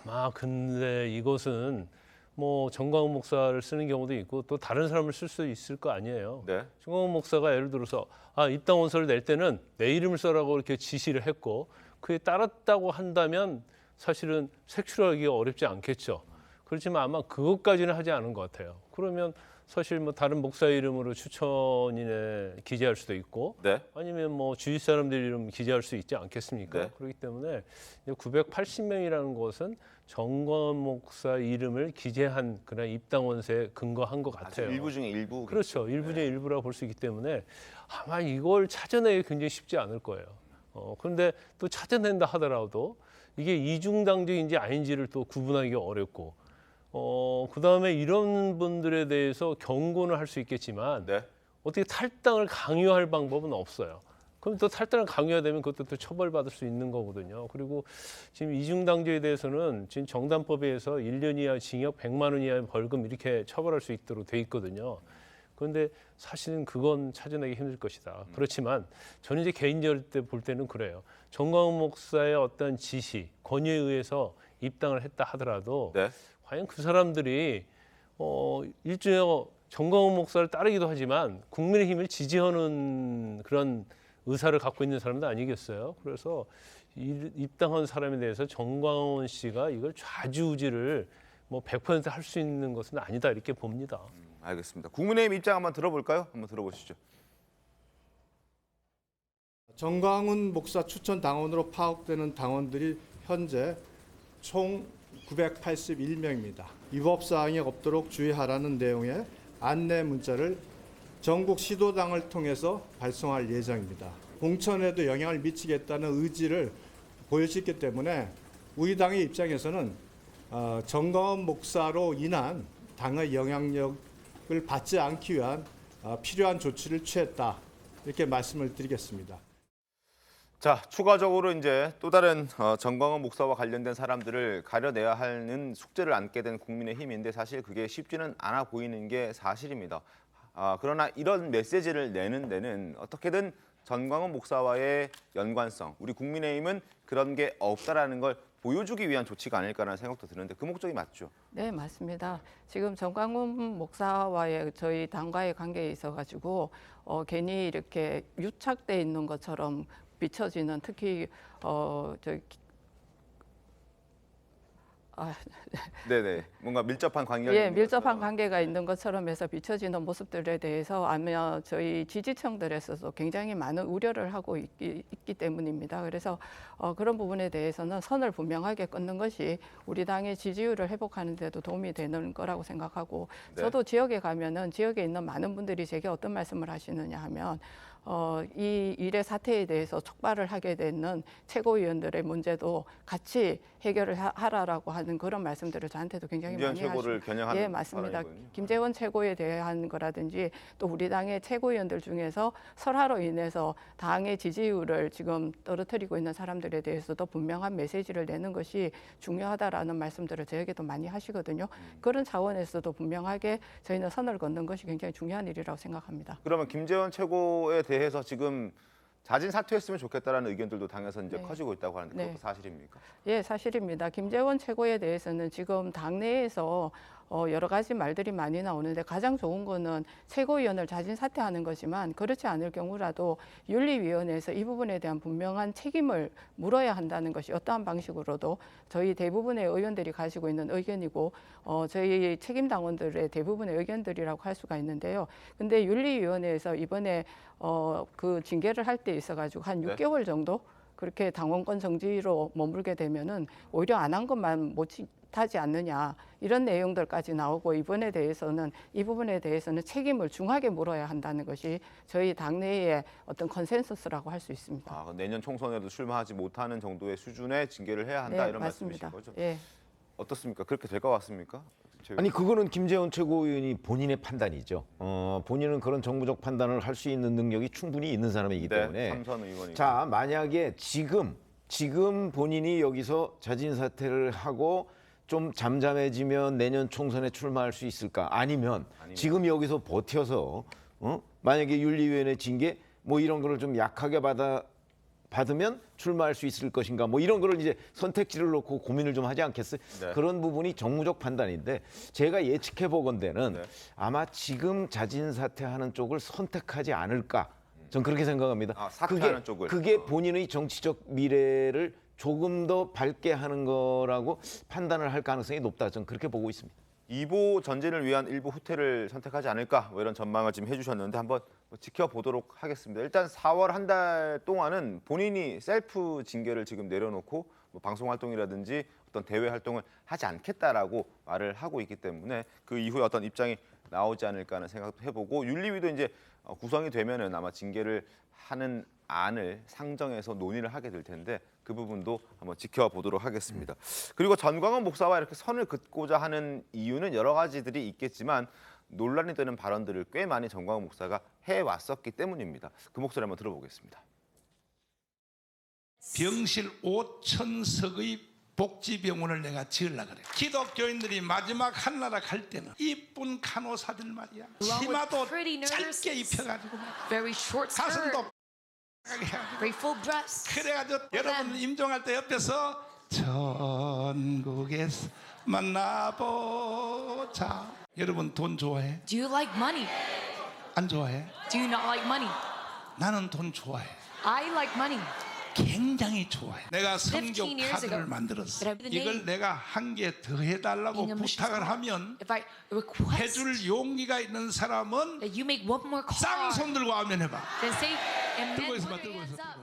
아마 근데 이것은 뭐 전광훈 목사를 쓰는 경우도 있고 또 다른 사람을 쓸 수 있을 거 아니에요. 네. 전광훈 목사가 예를 들어서 입당원서를 낼 때는 내 이름을 써라고 이렇게 지시를 했고 그에 따랐다고 한다면 사실은 색출하기 어렵지 않겠죠. 그렇지만 아마 그것까지는 하지 않은 것 같아요. 그러면 사실 뭐 다른 목사 이름으로 추천인에 기재할 수도 있고 네. 아니면 뭐 주위 사람들 이름 기재할 수 있지 않겠습니까? 네. 그렇기 때문에 980명이라는 것은 전광훈 목사 이름을 기재한 그런 입당원서에 근거한 것 아주 같아요. 일부 중에 일부. 그렇죠. 일부 중에 일부라고 볼 수 있기 때문에 아마 이걸 찾아내기 굉장히 쉽지 않을 거예요. 그런데 또 찾아낸다 하더라도 이게 이중당적인지 아닌지를 또 구분하기가 어렵고 그다음에 이런 분들에 대해서 경고는 할 수 있겠지만 네. 어떻게 탈당을 강요할 방법은 없어요. 그럼 또 탈당을 강요하되면 그것도 또 처벌받을 수 있는 거거든요. 그리고 지금 이중당조에 대해서는 지금 정당법에 의해서 1년 이하 징역 100만 원 이하의 벌금 이렇게 처벌할 수 있도록 돼 있거든요. 그런데 사실은 그건 찾아내기 힘들 것이다. 그렇지만 저는 이제 개인적으로 볼 때는 그래요. 전광훈 목사의 어떤 지시, 권유에 의해서 입당을 했다 하더라도 네. 과연 그 사람들이 일종의 전광훈 목사를 따르기도 하지만 국민의힘을 지지하는 그런 의사를 갖고 있는 사람도 아니겠어요. 그래서 입당한 사람에 대해서 전광훈 씨가 이걸 좌지우지를 뭐 100% 할 수 있는 것은 아니다 이렇게 봅니다. 알겠습니다. 국민의힘 입장 한번 들어볼까요? 한번 들어보시죠. 전광훈 목사 추천 당원으로 파악되는 당원들이 현재 총 981명입니다. 위법 사항이 없도록 주의하라는 내용의 안내 문자를 전국 시도당을 통해서 발송할 예정입니다. 공천에도 영향을 미치겠다는 의지를 보일 수 있기 때문에 우리 당의 입장에서는 전광훈 목사로 인한 당의 영향력을 받지 않기 위한 필요한 조치를 취했다 이렇게 말씀을 드리겠습니다. 자, 추가적으로 이제 또 다른 전광훈 목사와 관련된 사람들을 가려내야 하는 숙제를 안게 된 국민의힘인데 사실 그게 쉽지는 않아 보이는 게 사실입니다. 그러나 이런 메시지를 내는 데는 어떻게든 전광훈 목사와의 연관성, 우리 국민의힘은 그런 게 없다라는 걸 보여주기 위한 조치가 아닐까라는 생각도 드는데 그 목적이 맞죠? 네, 맞습니다. 지금 전광훈 목사와의 저희 당과의 관계에 있어가지고 괜히 이렇게 유착돼 있는 것처럼 비춰지는 특히 네네. 뭔가 밀접한 관계가 예, 있는 밀접한 것처럼. 관계가 있는 것처럼 해서 비춰지는 모습들에 대해서 아마 저희 지지층들에서도 굉장히 많은 우려를 하고 있기 때문입니다. 그래서 그런 부분에 대해서는 선을 분명하게 끊는 것이 우리 당의 지지율을 회복하는 데도 도움이 되는 거라고 생각하고 네. 저도 지역에 가면은 지역에 있는 많은 분들이 제게 어떤 말씀을 하시느냐 하면 이 일의 사태에 대해서 촉발을 하게 되는 최고위원들의 문제도 같이 해결을 하라라고 하는 그런 말씀들을 저한테도 굉장히 김재원 많이 최고를 겨냥하는 예, 맞습니다. 발언이군요. 김재원 최고에 대한 거라든지 또 우리 당의 최고위원들 중에서 설화로 인해서 당의 지지율을 지금 떨어뜨리고 있는 사람들에 대해서도 분명한 메시지를 내는 것이 중요하다라는 말씀들을 저에게도 많이 하시거든요. 그런 차원에서도 분명하게 저희는 선을 걷는 것이 굉장히 중요한 일이라고 생각합니다. 그러면 김재원 최고에 대해서 지금 자진 사퇴했으면 좋겠다라는 의견들도 당에서 이제 네. 커지고 있다고 하는데 그것도 네. 사실입니까? 예, 사실입니다. 김재원 최고에 대해서는 지금 당내에서 여러 가지 말들이 많이 나오는데 가장 좋은 거는 최고위원을 자진 사퇴하는 거지만 그렇지 않을 경우라도 윤리위원회에서 이 부분에 대한 분명한 책임을 물어야 한다는 것이 어떠한 방식으로도 저희 대부분의 의원들이 가지고 있는 의견이고 저희 책임 당원들의 대부분의 의견들이라고 할 수가 있는데요. 근데 윤리위원회에서 이번에 그 징계를 할 때 있어가지고 한 네. 6개월 정도 그렇게 당원권 정지로 머물게 되면은 오히려 안 한 것만 못하지 않느냐 이런 내용들까지 나오고 이 부분에 대해서는 책임을 중하게 물어야 한다는 것이 저희 당내의 어떤 컨센서스라고 할 수 있습니다. 아, 내년 총선에도 출마하지 못하는 정도의 수준의 징계를 해야 한다 네, 이런 맞습니다. 말씀이신 거죠? 예. 어떻습니까? 그렇게 될 것 같습니까? 아니 그거는 김재원 최고위원이 본인의 판단이죠. 본인은 그런 정부적 판단을 할 수 있는 능력이 충분히 있는 사람이기 때문에. 삼선 의원이. 자, 만약에 지금 본인이 여기서 자진 사퇴를 하고 좀 잠잠해지면 내년 총선에 출마할 수 있을까? 아니면 지금 여기서 버텨서 만약에 윤리위원회 징계 뭐 이런 거를 좀 약하게 받으면 출마할 수 있을 것인가? 뭐 이런 거를 이제 선택지를 놓고 고민을 좀 하지 않겠어요? 네. 그런 부분이 정무적 판단인데 제가 예측해 보건대는 네. 아마 지금 자진 사퇴하는 쪽을 선택하지 않을까? 전 그렇게 생각합니다. 아, 사퇴하는 쪽을. 그게 본인의 정치적 미래를 조금 더 밝게 하는 거라고 판단을 할 가능성이 높다. 저는 그렇게 보고 있습니다. 이보 전진을 위한 일부 후퇴를 선택하지 않을까 뭐 이런 전망을 지금 해주셨는데 한번 지켜보도록 하겠습니다. 일단 4월 한 달 동안은 본인이 셀프 징계를 지금 내려놓고 뭐 방송 활동이라든지 어떤 대외 활동을 하지 않겠다라고 말을 하고 있기 때문에 그 이후에 어떤 입장이 나오지 않을까 하는 생각도 해보고 윤리위도 이제 구성이 되면은 아마 징계를 하는 안을 상정해서 논의를 하게 될 텐데 그 부분도 한번 지켜보도록 하겠습니다. 그리고 전광훈 목사와 이렇게 선을 긋고자 하는 이유는 여러 가지들이 있겠지만 논란이 되는 발언들을 꽤 많이 전광훈 목사가 해왔었기 때문입니다. 그 목소리 한번 들어보겠습니다. 병실 5,000석의 복지병원을 내가 지으려고 그래. 기독교인들이 마지막 한나라 갈 때는 이쁜 간호사들 말이야. 치마도 짧게 입혀가지고 가슴도 그래가지고 여러분 임종할 때 옆에서 전국에서 만나보자. 여러분 돈 좋아해? Do you like money? 안 좋아해? Do you not like money? 나는 돈 좋아해. I like money. 굉장히 좋아해. 내가 15 성교 years 카드를 ago, 만들었어. that I- the 이걸 name 내가 한 개 더 해달라고 in a mission 부탁을 card. 하면 If I request 해줄 용기가 있는 사람은 that you make one more 쌍손 call, 들고 아멘 해봐. then say amen. 들고 Put 있어봐, your 들고 hands 있어. up.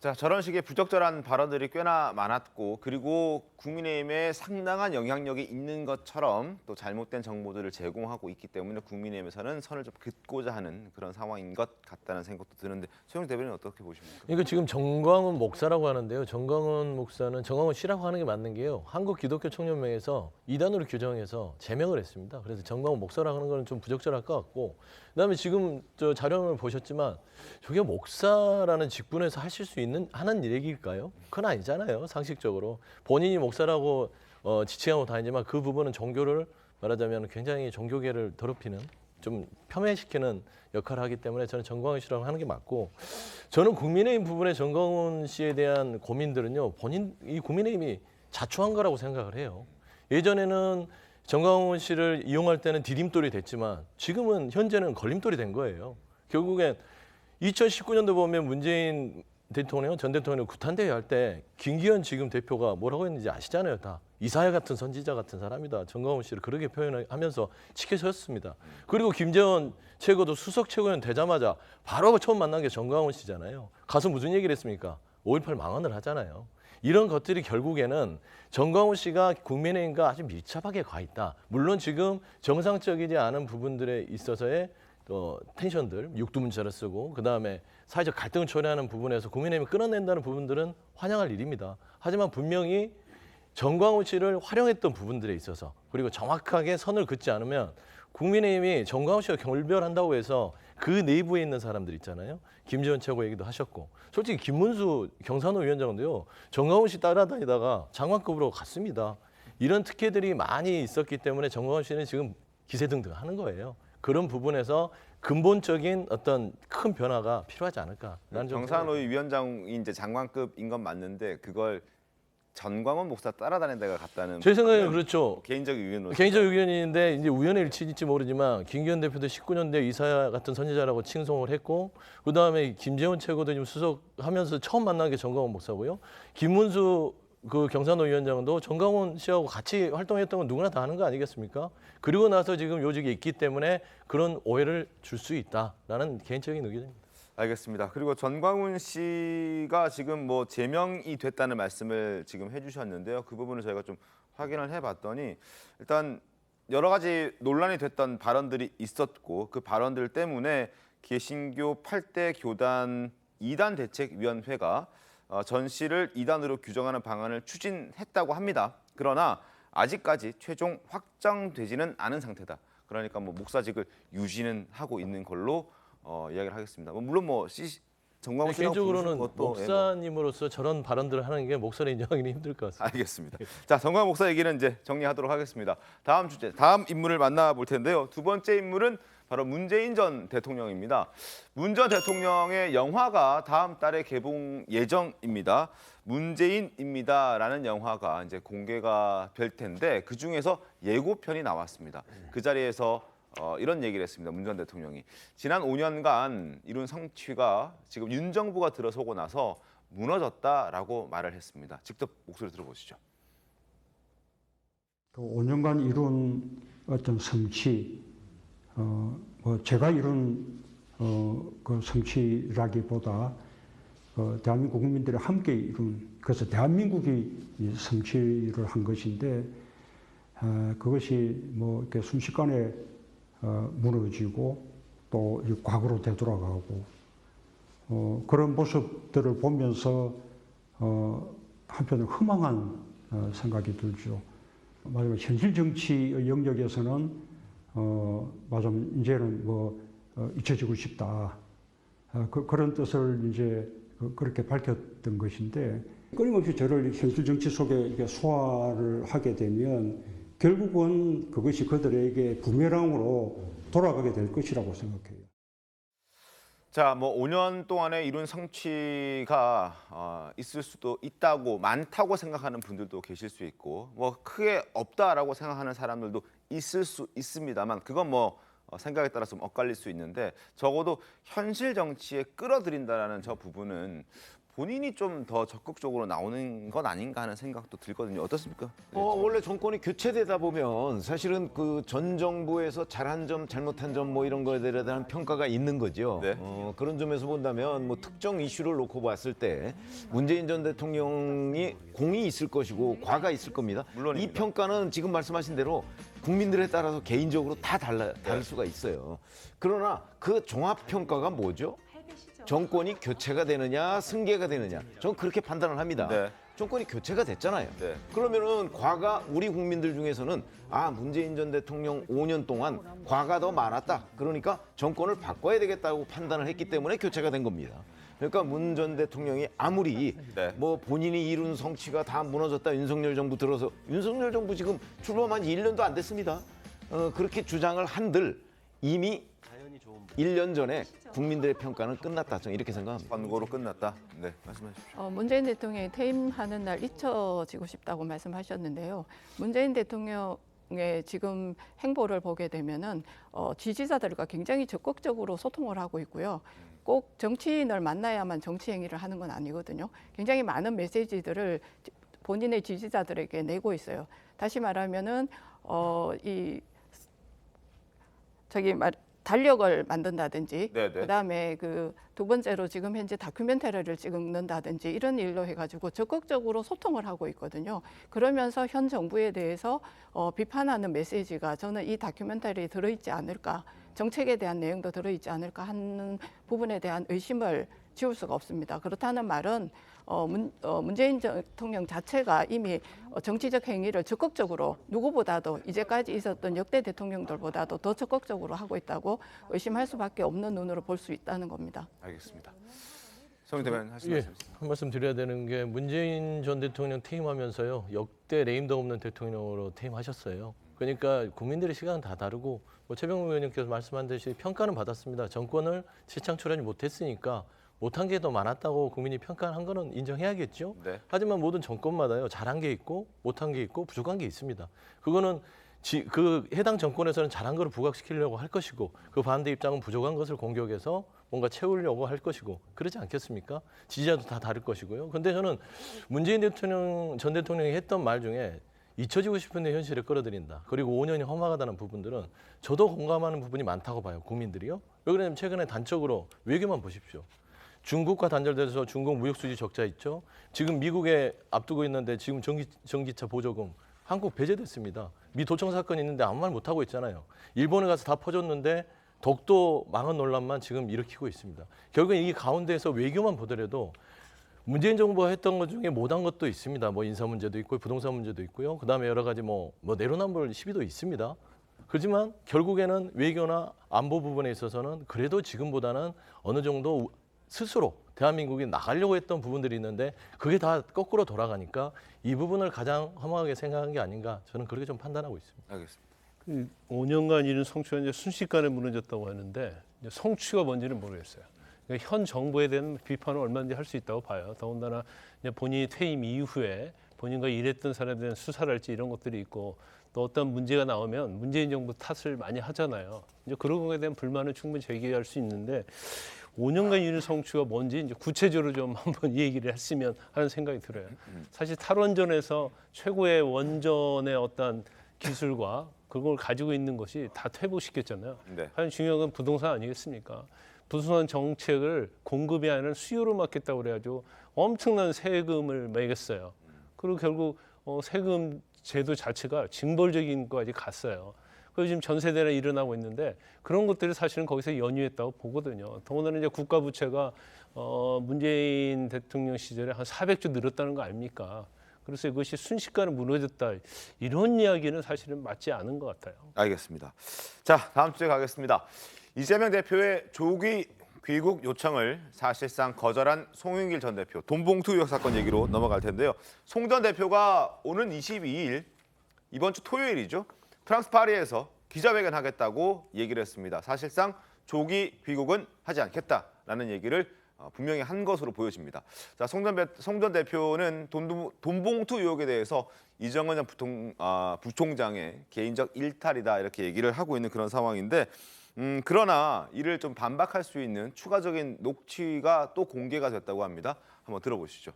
자, 저런 식의 부적절한 발언들이 꽤나 많았고 그리고 국민의힘에 상당한 영향력이 있는 것처럼 또 잘못된 정보들을 제공하고 있기 때문에 국민의힘에서는 선을 좀 긋고자 하는 그런 상황인 것 같다는 생각도 드는데 최영일 대변인 어떻게 보십니까? 이거 지금 정광훈 목사라고 하는데요. 정광훈 목사는 정광훈 씨라고 하는 게 맞는 게요. 한국 기독교 청년명에서 이단으로 규정해서 제명을 했습니다. 그래서 정광훈 목사라고 하는 거는 좀 부적절할 것 같고, 그다음에 지금 저 자료를 보셨지만 저게 목사라는 직분에서 하실 수 있는 하는 얘기일까요? 그건 아니잖아요. 상식적으로 본인이 목사라고 지칭하고 다니지만 그 부분은 종교를 말하자면 굉장히 종교계를 더럽히는, 좀 폄훼시키는 역할을 하기 때문에 저는 정광훈 씨라고 하는 게 맞고, 저는 국민의힘 부분에 정광훈 씨에 대한 고민들은요, 이 국민의힘이 자초한 거라고 생각을 해요. 예전에는 정광훈 씨를 이용할 때는 디딤돌이 됐지만 지금은 현재는 걸림돌이 된 거예요. 결국엔 2019년도 보면 문재인 대통령, 전 대통령 구탄대회 할 때 김기현 지금 대표가 뭐라고 했는지 아시잖아요. 다 이사야 같은 선지자 같은 사람이다. 정광훈 씨를 그렇게 표현하면서 지켜졌습니다. 그리고 김재원 최고도 수석 최고위원 되자마자 바로 처음 만난 게 정광훈 씨잖아요. 가서 무슨 얘기를 했습니까? 5.18 망언을 하잖아요. 이런 것들이 결국에는 정광훈 씨가 국민의힘과 아주 밀접하게 가 있다. 물론 지금 정상적이지 않은 부분들에 있어서의 텐션들, 육두문자를 쓰고 그다음에 사회적 갈등을 초래하는 부분에서 국민의힘이 끌어낸다는 부분들은 환영할 일입니다. 하지만 분명히 정광훈 씨를 활용했던 부분들에 있어서 그리고 정확하게 선을 긋지 않으면 국민의힘이 정광훈 씨가 결별한다고 해서 그 내부에 있는 사람들 있잖아요. 김재원 최고 얘기도 하셨고 솔직히 김문수 경산호 위원장도요. 정광훈 씨 따라다니다가 장관급으로 갔습니다. 이런 특혜들이 많이 있었기 때문에 정광훈 씨는 지금 기세등등하는 거예요. 그런 부분에서 근본적인 어떤 큰 변화가 필요하지 않을까라는 경산호 위원장이 이제 장관급인 건 맞는데 그걸 전광훈 목사 따라다니다가 갔다는 제 생각에는 그렇죠. 개인적 의견으로 개인적 의견인데 이제 우연의 일치일지 모르지만 김기현 대표도 19년대 이사야 같은 선지자라고 칭송을 했고 그다음에 김재원 최고도 지금 수석하면서 처음 만난 게 정광훈 목사고요. 김문수 그 경산호 위원장도 정광훈 씨하고 같이 활동했던 건 누구나 다 아는 거 아니겠습니까? 그리고 나서 지금 요직에 있기 때문에 그런 오해를 줄 수 있다라는 개인적인 의견입니다. 알겠습니다. 그리고 전광훈 씨가 지금 뭐 제명이 됐다는 말씀을 지금 해주셨는데요. 그 부분을 저희가 좀 확인을 해봤더니 일단 여러 가지 논란이 됐던 발언들이 있었고 그 발언들 때문에 개신교 8대 교단 이단 대책위원회가 전 씨를 이단으로 규정하는 방안을 추진했다고 합니다. 그러나 아직까지 최종 확정되지는 않은 상태다. 그러니까 뭐 목사직을 유지는 하고 있는 걸로 이야기를 하겠습니다. 물론 뭐 정광훈 씨랑 개인적으로는 것도 목사님으로서 저런 발언들을 하는 게 목사를 인정하기는 힘들 것 같습니다. 알겠습니다. 자, 정광훈 목사 얘기는 이제 정리하도록 하겠습니다. 다음 주제, 다음 인물을 만나볼 텐데요. 두 번째 인물은 바로 문재인 전 대통령입니다. 문 전 대통령의 영화가 다음 달에 개봉 예정입니다. 문재인입니다라는 영화가 이제 공개가 될 텐데 그 중에서 예고편이 나왔습니다. 그 자리에서 이런 얘기를 했습니다. 문 전 대통령이 지난 5년간 이룬 성취가 지금 윤 정부가 들어서고 나서 무너졌다라고 말을 했습니다. 직접 목소리 들어보시죠. 5년간 이룬 어떤 성취, 뭐 제가 이룬 그 성취라기보다 대한민국 국민들이 함께 이룬, 그래서 대한민국이 이 성취를 한 것인데 그것이 뭐 이렇게 순식간에 무너지고 또 과거로 되돌아가고 그런 모습들을 보면서 한편으로 허망한 생각이 들죠. 마지막 현실 정치의 영역에서는 맞으면 이제는 뭐 잊혀지고 싶다. 그런 뜻을 이제 그렇게 밝혔던 것인데 끊임없이 저를 현실 정치 속에 이렇게 소화를 하게 되면 결국은 그것이 그들에게 부메랑으로 돌아가게 될 것이라고 생각해요. 자, 뭐 5년 동안에 이룬 성취가 있을 수도 있다고 많다고 생각하는 분들도 계실 수 있고 뭐 크게 없다라고 생각하는 사람들도 있을 수 있습니다만 그건 뭐 생각에 따라 좀 엇갈릴 수 있는데 적어도 현실 정치에 끌어들인다라는 저 부분은 본인이 좀 더 적극적으로 나오는 건 아닌가 하는 생각도 들거든요. 어떻습니까? 원래 정권이 교체되다 보면 사실은 그 전 정부에서 잘한 점, 잘못한 점 뭐 이런 거에 대한 평가가 있는 거죠. 네. 그런 점에서 본다면 뭐 특정 이슈를 놓고 봤을 때 문재인 전 대통령이 공이 있을 것이고 과가 있을 겁니다. 물론입니다. 이 평가는 지금 말씀하신 대로 국민들에 따라서 개인적으로 다 다를 수가 있어요. 그러나 그 종합 평가가 뭐죠? 정권이 교체가 되느냐 승계가 되느냐 저는 그렇게 판단을 합니다. 네. 정권이 교체가 됐잖아요. 네. 그러면은 과가 우리 국민들 중에서는 문재인 전 대통령 5년 동안 과가 더 많았다. 그러니까 정권을 바꿔야 되겠다고 판단을 했기 때문에 교체가 된 겁니다. 그러니까 문 전 대통령이 아무리 네. 뭐 본인이 이룬 성취가 다 무너졌다. 윤석열 정부 들어서 윤석열 정부 지금 출범한 지 1년도 안 됐습니다. 그렇게 주장을 한들 이미 1년 전에 국민들의 평가는 끝났다. 저는 이렇게 생각합니다. 권고로 끝났다. 네, 말씀해 주십시오. 문재인 대통령이 퇴임하는 날 잊혀지고 싶다고 말씀하셨는데요. 문재인 대통령 대통령의 지금 행보를 보게 되면은 지지자들과 굉장히 적극적으로 소통을 하고 있고요. 꼭 정치인을 만나야만 정치 행위를 하는 건 아니거든요. 굉장히 많은 메시지들을 본인의 지지자들에게 내고 있어요. 다시 말하면은 달력을 만든다든지, 네네. 그다음에 두 번째로 지금 현재 다큐멘터리를 찍는다든지 이런 일로 해가지고 적극적으로 소통을 하고 있거든요. 그러면서 현 정부에 대해서 비판하는 메시지가 저는 이 다큐멘터리에 들어있지 않을까, 정책에 대한 내용도 들어있지 않을까 하는 부분에 대한 의심을 지울 수가 없습니다. 그렇다는 말은 문재인 대통령 자체가 이미 정치적 행위를 적극적으로 누구보다도 이제까지 있었던 역대 대통령들보다도 더 적극적으로 하고 있다고 의심할 수밖에 없는 눈으로 볼 수 있다는 겁니다. 알겠습니다. 송 대변인 하실 예, 말씀. 한 말씀 드려야 되는 게 문재인 전 대통령 퇴임하면서요. 역대 레임도 없는 대통령으로 퇴임하셨어요. 그러니까 국민들의 시각은 다 다르고 최병욱 의원님께서 말씀한 듯이 평가는 받았습니다. 정권을 재창출하지 못했으니까 못한 게 더 많았다고 국민이 평가한 거는 인정해야겠죠. 네. 하지만 모든 정권마다요. 잘한 게 있고 못한 게 있고 부족한 게 있습니다. 그거는 그 해당 정권에서는 잘한 거를 부각시키려고 할 것이고 그 반대 입장은 부족한 것을 공격해서 뭔가 채우려고 할 것이고 그러지 않겠습니까? 지지자도 다 다를 것이고요. 근데 저는 문재인 전 대통령이 했던 말 중에 잊혀지고 싶은데 현실에 끌어들인다. 그리고 5년이 허망하다는 부분들은 저도 공감하는 부분이 많다고 봐요. 국민들이요. 왜 그러냐면 최근에 단적으로 외교만 보십시오. 중국과 단절돼서 중국 무역 수지 적자 있죠. 지금 미국에 앞두고 있는데 지금 전기차 보조금 한국 배제됐습니다. 미 도청 사건이 있는데 아무 말 못하고 있잖아요. 일본에 가서 다 퍼졌는데 독도 망한 논란만 지금 일으키고 있습니다. 결국엔 이 가운데에서 외교만 보더라도 문재인 정부가 했던 것 중에 못한 것도 있습니다. 인사 문제도 있고 부동산 문제도 있고요. 그다음에 여러 가지 내로남불 시비도 있습니다. 그렇지만 결국에는 외교나 안보 부분에 있어서는 그래도 지금보다는 어느 정도 스스로 대한민국이 나가려고 했던 부분들이 있는데 그게 다 거꾸로 돌아가니까 이 부분을 가장 허망하게 생각한 게 아닌가 저는 그렇게 좀 판단하고 있습니다. 알겠습니다. 5년간 이룬 성취가 이제 순식간에 무너졌다고 하는데 이제 성취가 뭔지는 모르겠어요. 그러니까 현 정부에 대한 비판을 얼마든지 할 수 있다고 봐요. 더군다나 이제 본인이 퇴임 이후에 본인과 일했던 사람에 대한 수사를 할지 이런 것들이 있고 또 어떤 문제가 나오면 문재인 정부 탓을 많이 하잖아요. 이제 그런 거에 대한 불만을 충분히 제기할 수 있는데 5년간 이룬 성취가 뭔지 이제 구체적으로 좀 한번 이 얘기를 했으면 하는 생각이 들어요. 사실 탈원전에서 최고의 원전의 어떤 기술과 그걸 가지고 있는 것이 다 퇴보시켰잖아요. 네. 가장 중요한 건 부동산 아니겠습니까? 부동산 정책을 공급이 아니라 수요로 맡겠다고 그래가지고 엄청난 세금을 매겼어요. 그리고 결국 세금 제도 자체가 징벌적인 것까지 갔어요. 그래서 지금 전세대나 일어나고 있는데 그런 것들이 사실은 거기서 연유했다고 보거든요. 더군다나 이제 국가 부채가 문재인 대통령 시절에 한 400조 늘었다는 거 아닙니까? 그래서 이것이 순식간에 무너졌다. 이런 이야기는 사실은 맞지 않은 것 같아요. 알겠습니다. 자, 다음 주제 가겠습니다. 이재명 대표의 조기 귀국 요청을 사실상 거절한 송영길 전 대표 돈봉투 의혹 사건 얘기로 넘어갈 텐데요. 송 전 대표가 오는 22일 이번 주 토요일이죠. 프랑스 파리에서 기자회견하겠다고 얘기를 했습니다. 사실상 조기 귀국은 하지 않겠다라는 얘기를 분명히 한 것으로 보여집니다. 자, 송 전 대표는 돈봉투 의혹에 대해서 이정은 전 부총장의 개인적 일탈이다 이렇게 얘기를 하고 있는 그런 상황인데 그러나 이를 좀 반박할 수 있는 추가적인 녹취가 또 공개가 됐다고 합니다. 한번 들어보시죠.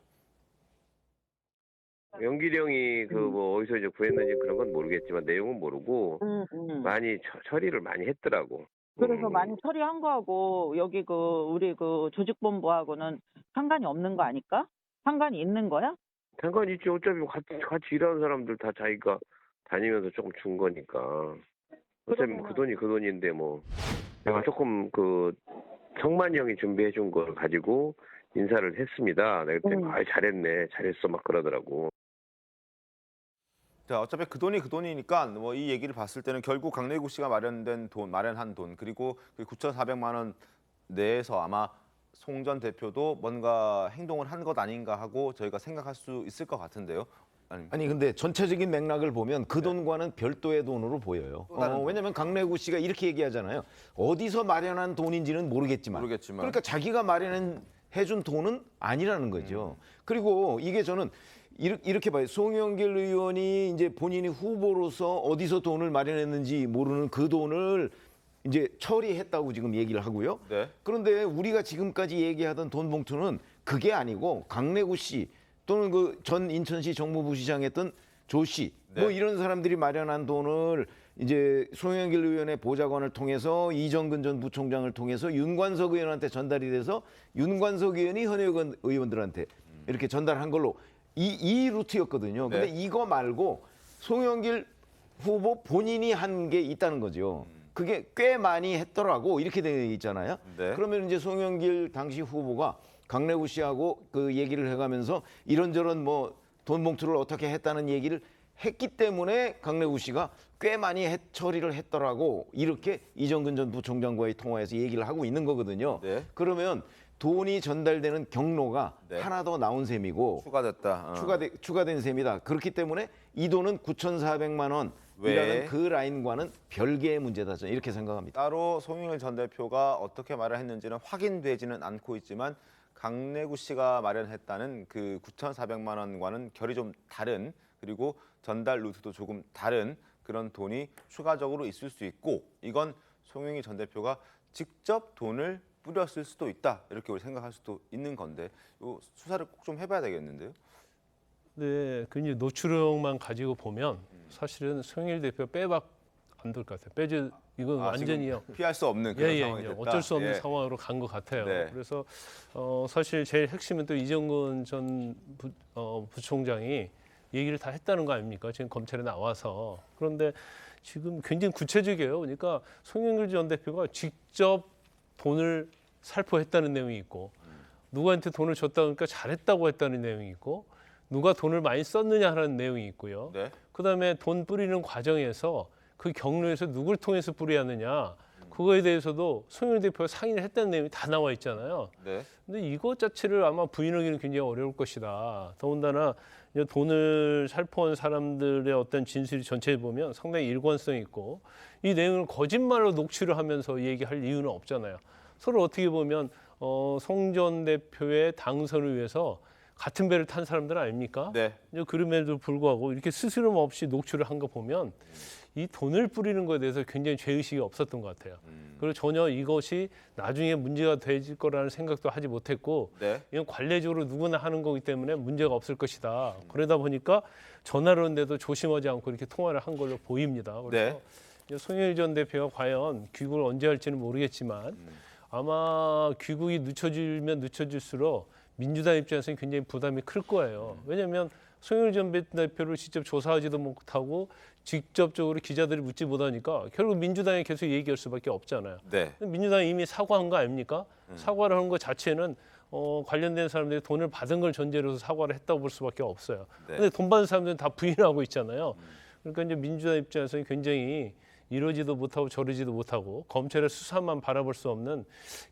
영길이 형이 어디서 이제 구했는지 그런 건 모르겠지만 내용은 모르고 많이 처리를 많이 했더라고. 그래서 많이 처리한 거하고 여기 우리 조직본부하고는 상관이 없는 거 아닐까? 상관이 있는 거야? 상관이 있지. 어차피 같이 일하는 사람들 다 자기가 다니면서 조금 준 거니까. 어차피 그 돈이 그 돈인데 내가 조금 성만이 형이 준비해 준 걸 가지고 인사를 했습니다. 내가 그때 잘했네, 잘했어 막 그러더라고. 자, 어차피 그 돈이 그 돈이니까 이 얘기를 봤을 때는 결국 강래구 씨가 마련한 돈 그리고 그 9,400만 원 내에서 아마 송 전 대표도 뭔가 행동을 한 것 아닌가 하고 저희가 생각할 수 있을 것 같은데요. 아니 근데 전체적인 맥락을 보면 그 돈과는 별도의 돈으로 보여요. 왜냐하면 강래구 씨가 이렇게 얘기하잖아요. 어디서 마련한 돈인지는 모르겠지만. 그러니까 자기가 마련해준 돈은 아니라는 거죠. 그리고 이게 저는 이렇게 봐요. 송영길 의원이 이제 본인이 후보로서 어디서 돈을 마련했는지 모르는 그 돈을 이제 처리했다고 지금 얘기를 하고요. 네. 그런데 우리가 지금까지 얘기하던 돈 봉투는 그게 아니고 강래구 씨 또는 그 전 인천시 정무부 시장했던 조 씨, 네. 뭐 이런 사람들이 마련한 돈을 이제 송영길 의원의 보좌관을 통해서 이정근 전 부총장을 통해서 윤관석 의원한테 전달이 돼서 윤관석 의원이 현역 의원들한테 이렇게 전달한 걸로 이 루트였거든요. 근데 네. 이거 말고 송영길 후보 본인이 한 게 있다는 거죠. 그게 꽤 많이 했더라고 이렇게 되어 있잖아요. 네. 그러면 이제 송영길 당시 후보가 강래구 씨하고 그 얘기를 해가면서 이런저런 뭐 돈 봉투를 어떻게 했다는 얘기를 했기 때문에 강래구 씨가 꽤 많이 처리를 했더라고 이렇게 이정근 전 부총장과의 통화에서 얘기를 하고 있는 거거든요. 네. 그러면 돈이 전달되는 경로가 네. 하나 더 나온 셈이고 추가됐다. 추가된 셈이다. 그렇기 때문에 이 돈은 9,400만 원이라는 왜? 그 라인과는 별개의 문제다. 저는 이렇게 생각합니다. 따로 송영길 전 대표가 어떻게 말을 했는지는 확인되지는 않고 있지만 강래구 씨가 마련했다는 그 9,400만 원과는 결이 좀 다른 그리고 전달 루트도 조금 다른 그런 돈이 추가적으로 있을 수 있고 이건 송영길 전 대표가 직접 돈을 뿌렸을 수도 있다 이렇게 우리 생각할 수도 있는 건데 요 수사를 꼭 좀 해봐야 되겠는데요. 네, 그 이제 노출력만 가지고 보면 사실은 송영길 대표 빼박 안 될 것 같아요. 이건 완전히요. 피할 수 없는 그런 예, 상황이 됐다. 어쩔 수 없는 예. 상황으로 간 것 같아요. 네. 그래서 사실 제일 핵심은 또 이정근 전 부총장이 얘기를 다 했다는 거 아닙니까? 지금 검찰에 나와서. 그런데 지금 굉장히 구체적이에요. 그러니까 송영길 전 대표가 직접 돈을 살포했다는 내용이 있고 누구한테 돈을 줬다 그러니까 잘했다고 했다는 내용이 있고 누가 돈을 많이 썼느냐 하는 내용이 있고요. 네. 그다음에 돈 뿌리는 과정에서 그 경로에서 누굴 통해서 뿌리느냐 그거에 대해서도 송영길 대표가 상의를 했다는 내용이 다 나와 있잖아요. 네. 근데 이것 자체를 아마 부인하기는 굉장히 어려울 것이다. 더군다나 이제 돈을 살포한 사람들의 어떤 진술이 전체에 보면 상당히 일관성 있고 이 내용을 거짓말로 녹취를 하면서 얘기할 이유는 없잖아요. 서로 어떻게 보면 송 전 대표의 당선을 위해서 같은 배를 탄 사람들 아닙니까? 네. 이제 그럼에도 불구하고 이렇게 스스럼 없이 녹취를 한 거 보면 이 돈을 뿌리는 것에 대해서 굉장히 죄의식이 없었던 것 같아요. 그리고 전혀 이것이 나중에 문제가 될 거라는 생각도 하지 못했고 네. 이건 관례적으로 누구나 하는 거기 때문에 문제가 없을 것이다. 그러다 보니까 전화를 했는데도 조심하지 않고 이렇게 통화를 한 걸로 보입니다. 그래서 네. 송영길 전 대표가 과연 귀국을 언제 할지는 모르겠지만 아마 귀국이 늦춰지면 늦춰질수록 민주당 입장에서는 굉장히 부담이 클 거예요. 왜냐하면 송영길 전 대표를 직접 조사하지도 못하고 직접적으로 기자들이 묻지 못하니까 결국 민주당이 계속 얘기할 수밖에 없잖아요. 네. 민주당이 이미 사과한 거 아닙니까? 사과를 하는 것 자체는 관련된 사람들이 돈을 받은 걸 전제로 해서 사과를 했다고 볼 수밖에 없어요. 네. 근데 돈 받은 사람들은 다 부인하고 있잖아요. 그러니까 이제 민주당 입장에서는 굉장히 이러지도 못하고 저러지도 못하고 검찰의 수사만 바라볼 수 없는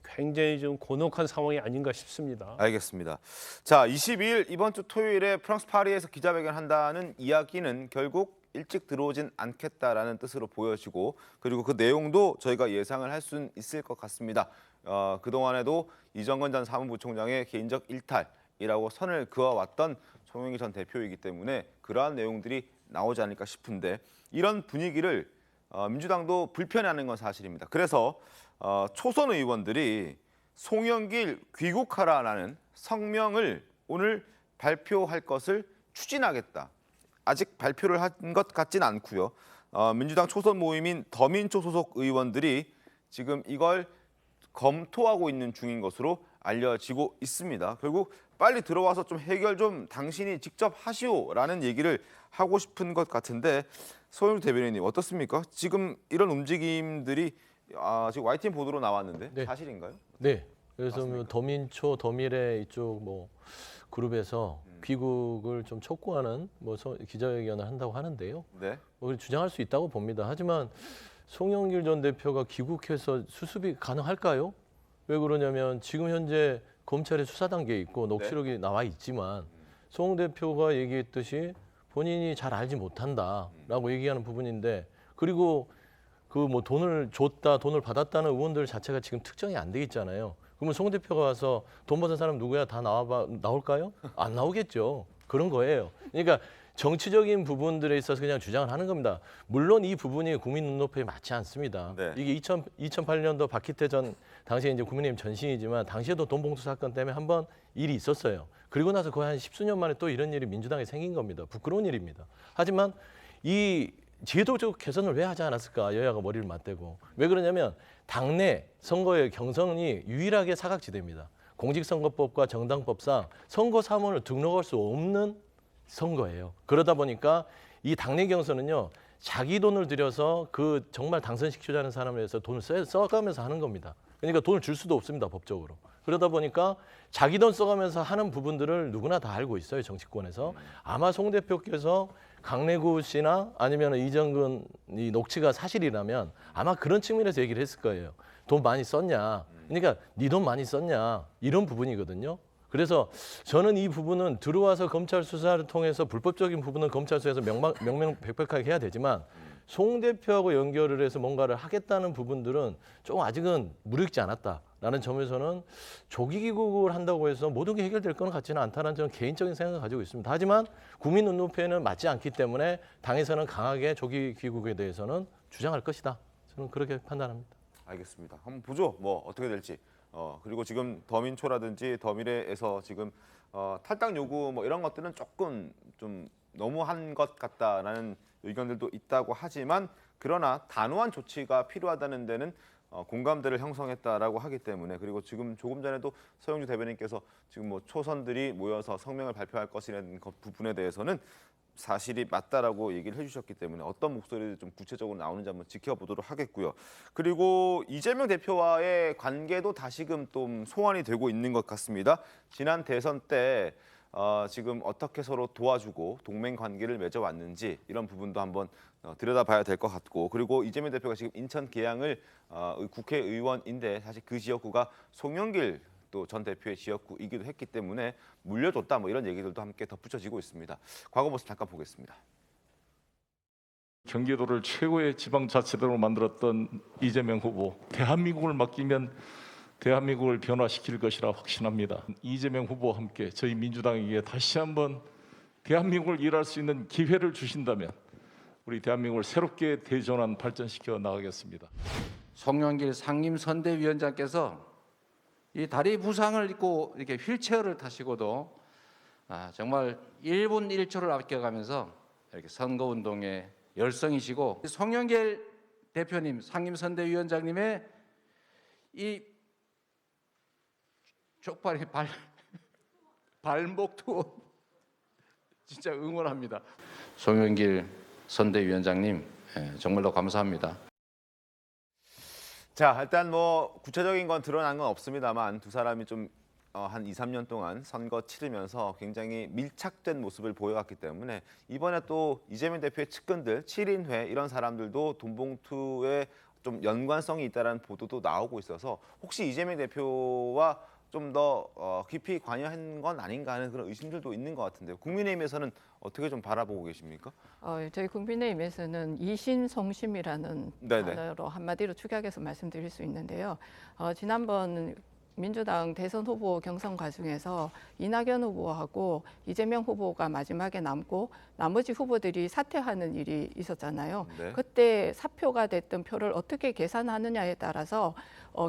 굉장히 좀 곤혹한 상황이 아닌가 싶습니다. 알겠습니다. 자, 22일 이번 주 토요일에 프랑스 파리에서 기자회견한다는 이야기는 결국 일찍 들어오진 않겠다라는 뜻으로 보여지고 그리고 그 내용도 저희가 예상을 할 수 있을 것 같습니다. 그동안에도 이정근 전 사무부총장의 개인적 일탈이라고 선을 그어왔던 송영길 전 대표이기 때문에 그러한 내용들이 나오지 않을까 싶은데 이런 분위기를 민주당도 불편해하는 건 사실입니다. 그래서 초선 의원들이 송영길 귀국하라라는 성명을 오늘 발표할 것을 추진하겠다. 아직 발표를 한 것 같진 않고요. 민주당 초선 모임인 더민초 소속 의원들이 지금 이걸 검토하고 있는 중인 것으로 알려지고 있습니다. 결국 빨리 들어와서 좀 해결 좀 당신이 직접 하시오라는 얘기를 하고 싶은 것 같은데 서영길 대변인님 어떻습니까? 지금 이런 움직임들이 지금 YTN 보도로 나왔는데 네. 사실인가요? 네. 그래서 뭐 더민초, 더미래 이쪽 뭐 그룹에서 귀국을 좀 촉구하는 뭐 기자회견을 한다고 하는데요. 네. 뭐 주장할 수 있다고 봅니다. 하지만 송영길 전 대표가 귀국해서 수습이 가능할까요? 왜 그러냐면 지금 현재 검찰의 수사 단계에 있고 녹취록이 나와 있지만 송 대표가 얘기했듯이 본인이 잘 알지 못한다라고 얘기하는 부분인데 그리고 그 뭐 돈을 줬다, 돈을 받았다는 의원들 자체가 지금 특정이 안 돼 있잖아요. 그러면 송 대표가 와서 돈 받은 사람 누구야 다 나올까요? 안 나오겠죠. 그런 거예요. 그러니까 정치적인 부분들에 있어서 그냥 주장을 하는 겁니다. 물론 이 부분이 국민 눈높이에 맞지 않습니다. 네. 이게 2008년도 박희태 전 당시에 이제 국민의힘 전신이지만 당시에도 돈봉투 사건 때문에 한번 일이 있었어요. 그리고 나서 거의 한 10수년 만에 또 이런 일이 민주당에 생긴 겁니다. 부끄러운 일입니다. 하지만 이 제도적 개선을 왜 하지 않았을까? 여야가 머리를 맞대고. 왜 그러냐면 당내 선거의 경선이 유일하게 사각지대입니다. 공직선거법과 정당법상 선거 사무원을 등록할 수 없는 선거예요. 그러다 보니까 이 당내 경선은요. 자기 돈을 들여서 그 정말 당선시키자는 사람을 위해서 돈을 써가면서 하는 겁니다. 그러니까 돈을 줄 수도 없습니다. 법적으로. 그러다 보니까 자기 돈 써가면서 하는 부분들을 누구나 다 알고 있어요. 정치권에서. 아마 송 대표께서 강내구 씨나 아니면 이정근 이 녹취가 사실이라면 아마 그런 측면에서 얘기를 했을 거예요. 돈 많이 썼냐. 그러니까 네 돈 많이 썼냐. 이런 부분이거든요. 그래서 저는 이 부분은 들어와서 검찰 수사를 통해서 불법적인 부분은 검찰 수사에서 명명백백하게 해야 되지만 송 대표하고 연결을 해서 뭔가를 하겠다는 부분들은 좀 아직은 무르익지 않았다라는 점에서는 조기 귀국을 한다고 해서 모든 게 해결될 건 같지는 않다는 저는 개인적인 생각을 가지고 있습니다. 하지만 국민 눈높이에는 맞지 않기 때문에 당에서는 강하게 조기 귀국에 대해서는 주장할 것이다. 저는 그렇게 판단합니다. 알겠습니다. 한번 보죠. 뭐 어떻게 될지. 그리고 지금 더민초라든지 더미래에서 지금 탈당 요구 뭐 이런 것들은 조금 좀 너무한 것 같다라는 의견들도 있다고 하지만 그러나 단호한 조치가 필요하다는 데는 공감대를 형성했다라고 하기 때문에 그리고 지금 조금 전에도 서영주 대변인께서 지금 뭐 초선들이 모여서 성명을 발표할 것이라는 부분에 대해서는 사실이 맞다라고 얘기를 해주셨기 때문에 어떤 목소리들이 좀 구체적으로 나오는지 한번 지켜보도록 하겠고요. 그리고 이재명 대표와의 관계도 다시금 좀 소환이 되고 있는 것 같습니다. 지난 대선 때 지금 어떻게 서로 도와주고 동맹 관계를 맺어왔는지 이런 부분도 한번 들여다봐야 될 것 같고 그리고 이재명 대표가 지금 인천 계양을 국회의원인데 사실 그 지역구가 송영길 또 전 대표의 지역구이기도 했기 때문에 물려줬다 뭐 이런 얘기들도 함께 덧붙여지고 있습니다. 과거 모습 잠깐 보겠습니다. 경기도를 최고의 지방자치도로 만들었던 이재명 후보, 대한민국을 맡기면 대한민국을 변화시킬 것이라 확신합니다. 이재명 후보와 함께 저희 민주당에게 다시 한번 대한민국을 일할 수 있는 기회를 주신다면 우리 대한민국을 새롭게 대전환 발전시켜 나가겠습니다. 송영길 상임선대위원장께서 이 다리 부상을 입고 이렇게 휠체어를 타시고도 정말 1분 1초를 아껴가면서 이렇게 선거운동에 열성이시고 송영길 대표님, 상임선대위원장님의 이 족발이 발목 투어 진짜 응원합니다. 송영길 선대위원장님 정말로 감사합니다. 자, 일단 뭐 구체적인 건 드러난 건 없습니다만 두 사람이 좀 한 2, 3년 동안 선거 치르면서 굉장히 밀착된 모습을 보여왔기 때문에 이번에 또 이재명 대표의 측근들, 7인회 이런 사람들도 돈봉투에 좀 연관성이 있다는 보도도 나오고 있어서 혹시 이재명 대표와 좀 더 깊이 관여한 건 아닌가 하는 그런 의심들도 있는 것 같은데요. 국민의힘에서는 어떻게 좀 바라보고 계십니까? 저희 국민의힘에서는 이심송심이라는 네네. 단어로 한마디로 축약해서 말씀드릴 수 있는데요. 지난번 민주당 대선 후보 경선 과정에서 이낙연 후보하고 이재명 후보가 마지막에 남고 나머지 후보들이 사퇴하는 일이 있었잖아요. 네. 그때 사표가 됐던 표를 어떻게 계산하느냐에 따라서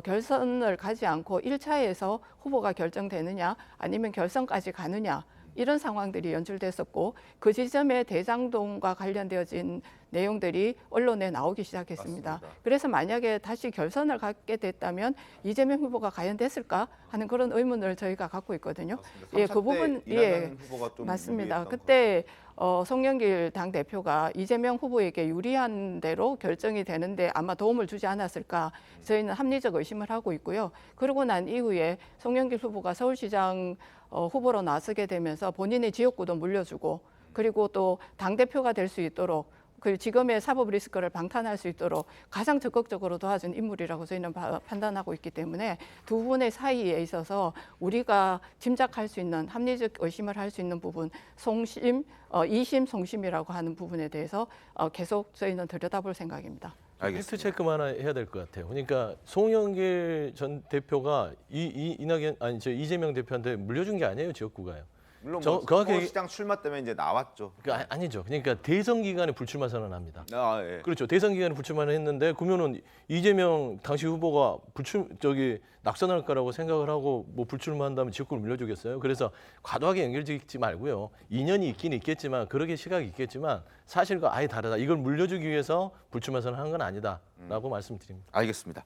결선을 가지 않고 1차에서 후보가 결정되느냐 아니면 결선까지 가느냐 이런 상황들이 연출됐었고 그 지점에 대장동과 관련되어진 내용들이 언론에 나오기 시작했습니다. 맞습니다. 그래서 만약에 다시 결선을 갖게 됐다면 이재명 후보가 과연 됐을까 하는 그런 의문을 저희가 갖고 있거든요. 맞습니다. 예, 그 부분 후보가 좀 맞습니다. 유리했던 그때 송영길 당 대표가 이재명 후보에게 유리한 대로 결정이 되는데 아마 도움을 주지 않았을까 저희는 합리적 의심을 하고 있고요. 그러고 난 이후에 송영길 후보가 서울시장 후보로 나서게 되면서 본인의 지역구도 물려주고 그리고 또 당대표가 될 수 있도록 그 지금의 사법 리스크를 방탄할 수 있도록 가장 적극적으로 도와준 인물이라고 저희는 판단하고 있기 때문에 두 분의 사이에 있어서 우리가 짐작할 수 있는 합리적 의심을 할 수 있는 부분 이심 송심이라고 하는 부분에 대해서 계속 저희는 들여다볼 생각입니다. 팩트 체크만 해야 될 것 같아요. 그러니까 송영길 전 대표가 이낙연 이재명 대표한테 물려준 게 아니에요, 지역구가요. 물론 저- 뭐 정확히 서울시장 출마 때문에 이제 나왔죠. 아니죠. 그러니까 대선 기간에 불출마 선언합니다. 아, 예. 그렇죠. 대선 기간에 불출마를 했는데 그러면은 이재명 당시 후보가 낙선할 거라고 생각을 하고 뭐 불출마한다면 지역구를 물려주겠어요. 그래서 과도하게 연결짓지 말고요. 인연이 있긴 있겠지만 그러게 시각이 있겠지만 사실과 아예 다르다. 이걸 물려주기 위해서 불출마 선언한 건 아니다라고 말씀드립니다. 알겠습니다.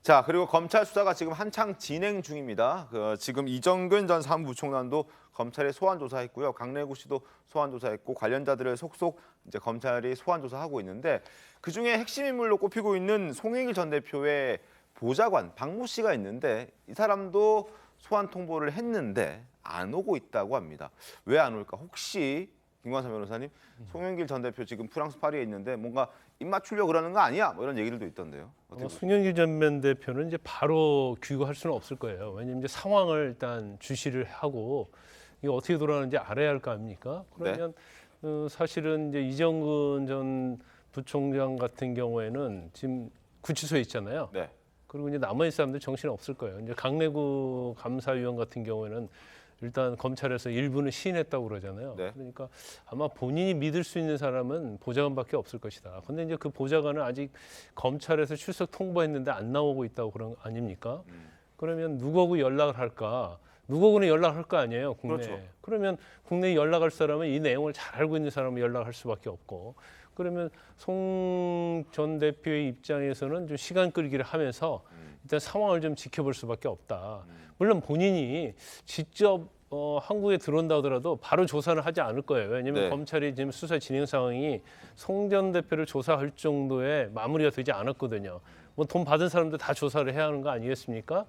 자, 그리고 검찰 수사가 지금 한창 진행 중입니다. 지금 이정근 전 사무부총장도 검찰에 소환 조사했고요. 강래구 씨도 소환 조사했고 관련자들을 속속 이제 검찰이 소환 조사하고 있는데 그 중에 핵심 인물로 꼽히고 있는 송영길 전 대표의 보좌관 박모 씨가 있는데 이 사람도 소환 통보를 했는데 안 오고 있다고 합니다. 왜 안 올까? 혹시 김관삼 변호사님, 송영길 전 대표 지금 프랑스 파리에 있는데 뭔가 입 맞추려고 그러는 거 아니야? 뭐 이런 얘기들도 있던데요. 송영길 전 대표는 이제 바로 귀국할 수는 없을 거예요. 왜냐하면 이제 상황을 일단 주시를 하고 이게 어떻게 돌아가는지 알아야 할 거 아닙니까? 그러면 사실은 이제 이정근 전 부총장 같은 경우에는 지금 구치소에 있잖아요. 네. 그리고 이제 나머지 사람들 정신이 없을 거예요. 이제 강래구 감사위원 같은 경우에는 일단 검찰에서 일부는 시인했다고 그러잖아요. 네. 그러니까 아마 본인이 믿을 수 있는 사람은 보좌관밖에 없을 것이다. 근데 이제 그 보좌관은 아직 검찰에서 출석 통보했는데 안 나오고 있다고 그런 거 아닙니까? 그러면 누구하고 연락을 할까? 누구하고는 연락할 거 아니에요, 국내에. 그렇죠. 그러면 국내에 연락할 사람은 이 내용을 잘 알고 있는 사람은 연락할 수밖에 없고. 그러면 송 전 대표의 입장에서는 좀 시간 끌기를 하면서 일단 상황을 좀 지켜볼 수밖에 없다. 물론 본인이 직접 한국에 들어온다 하더라도 바로 조사를 하지 않을 거예요. 왜냐하면 네. 검찰이 지금 수사 진행 상황이 송 전 대표를 조사할 정도의 마무리가 되지 않았거든요. 뭐 돈 받은 사람들 다 조사를 해야 하는 거 아니겠습니까?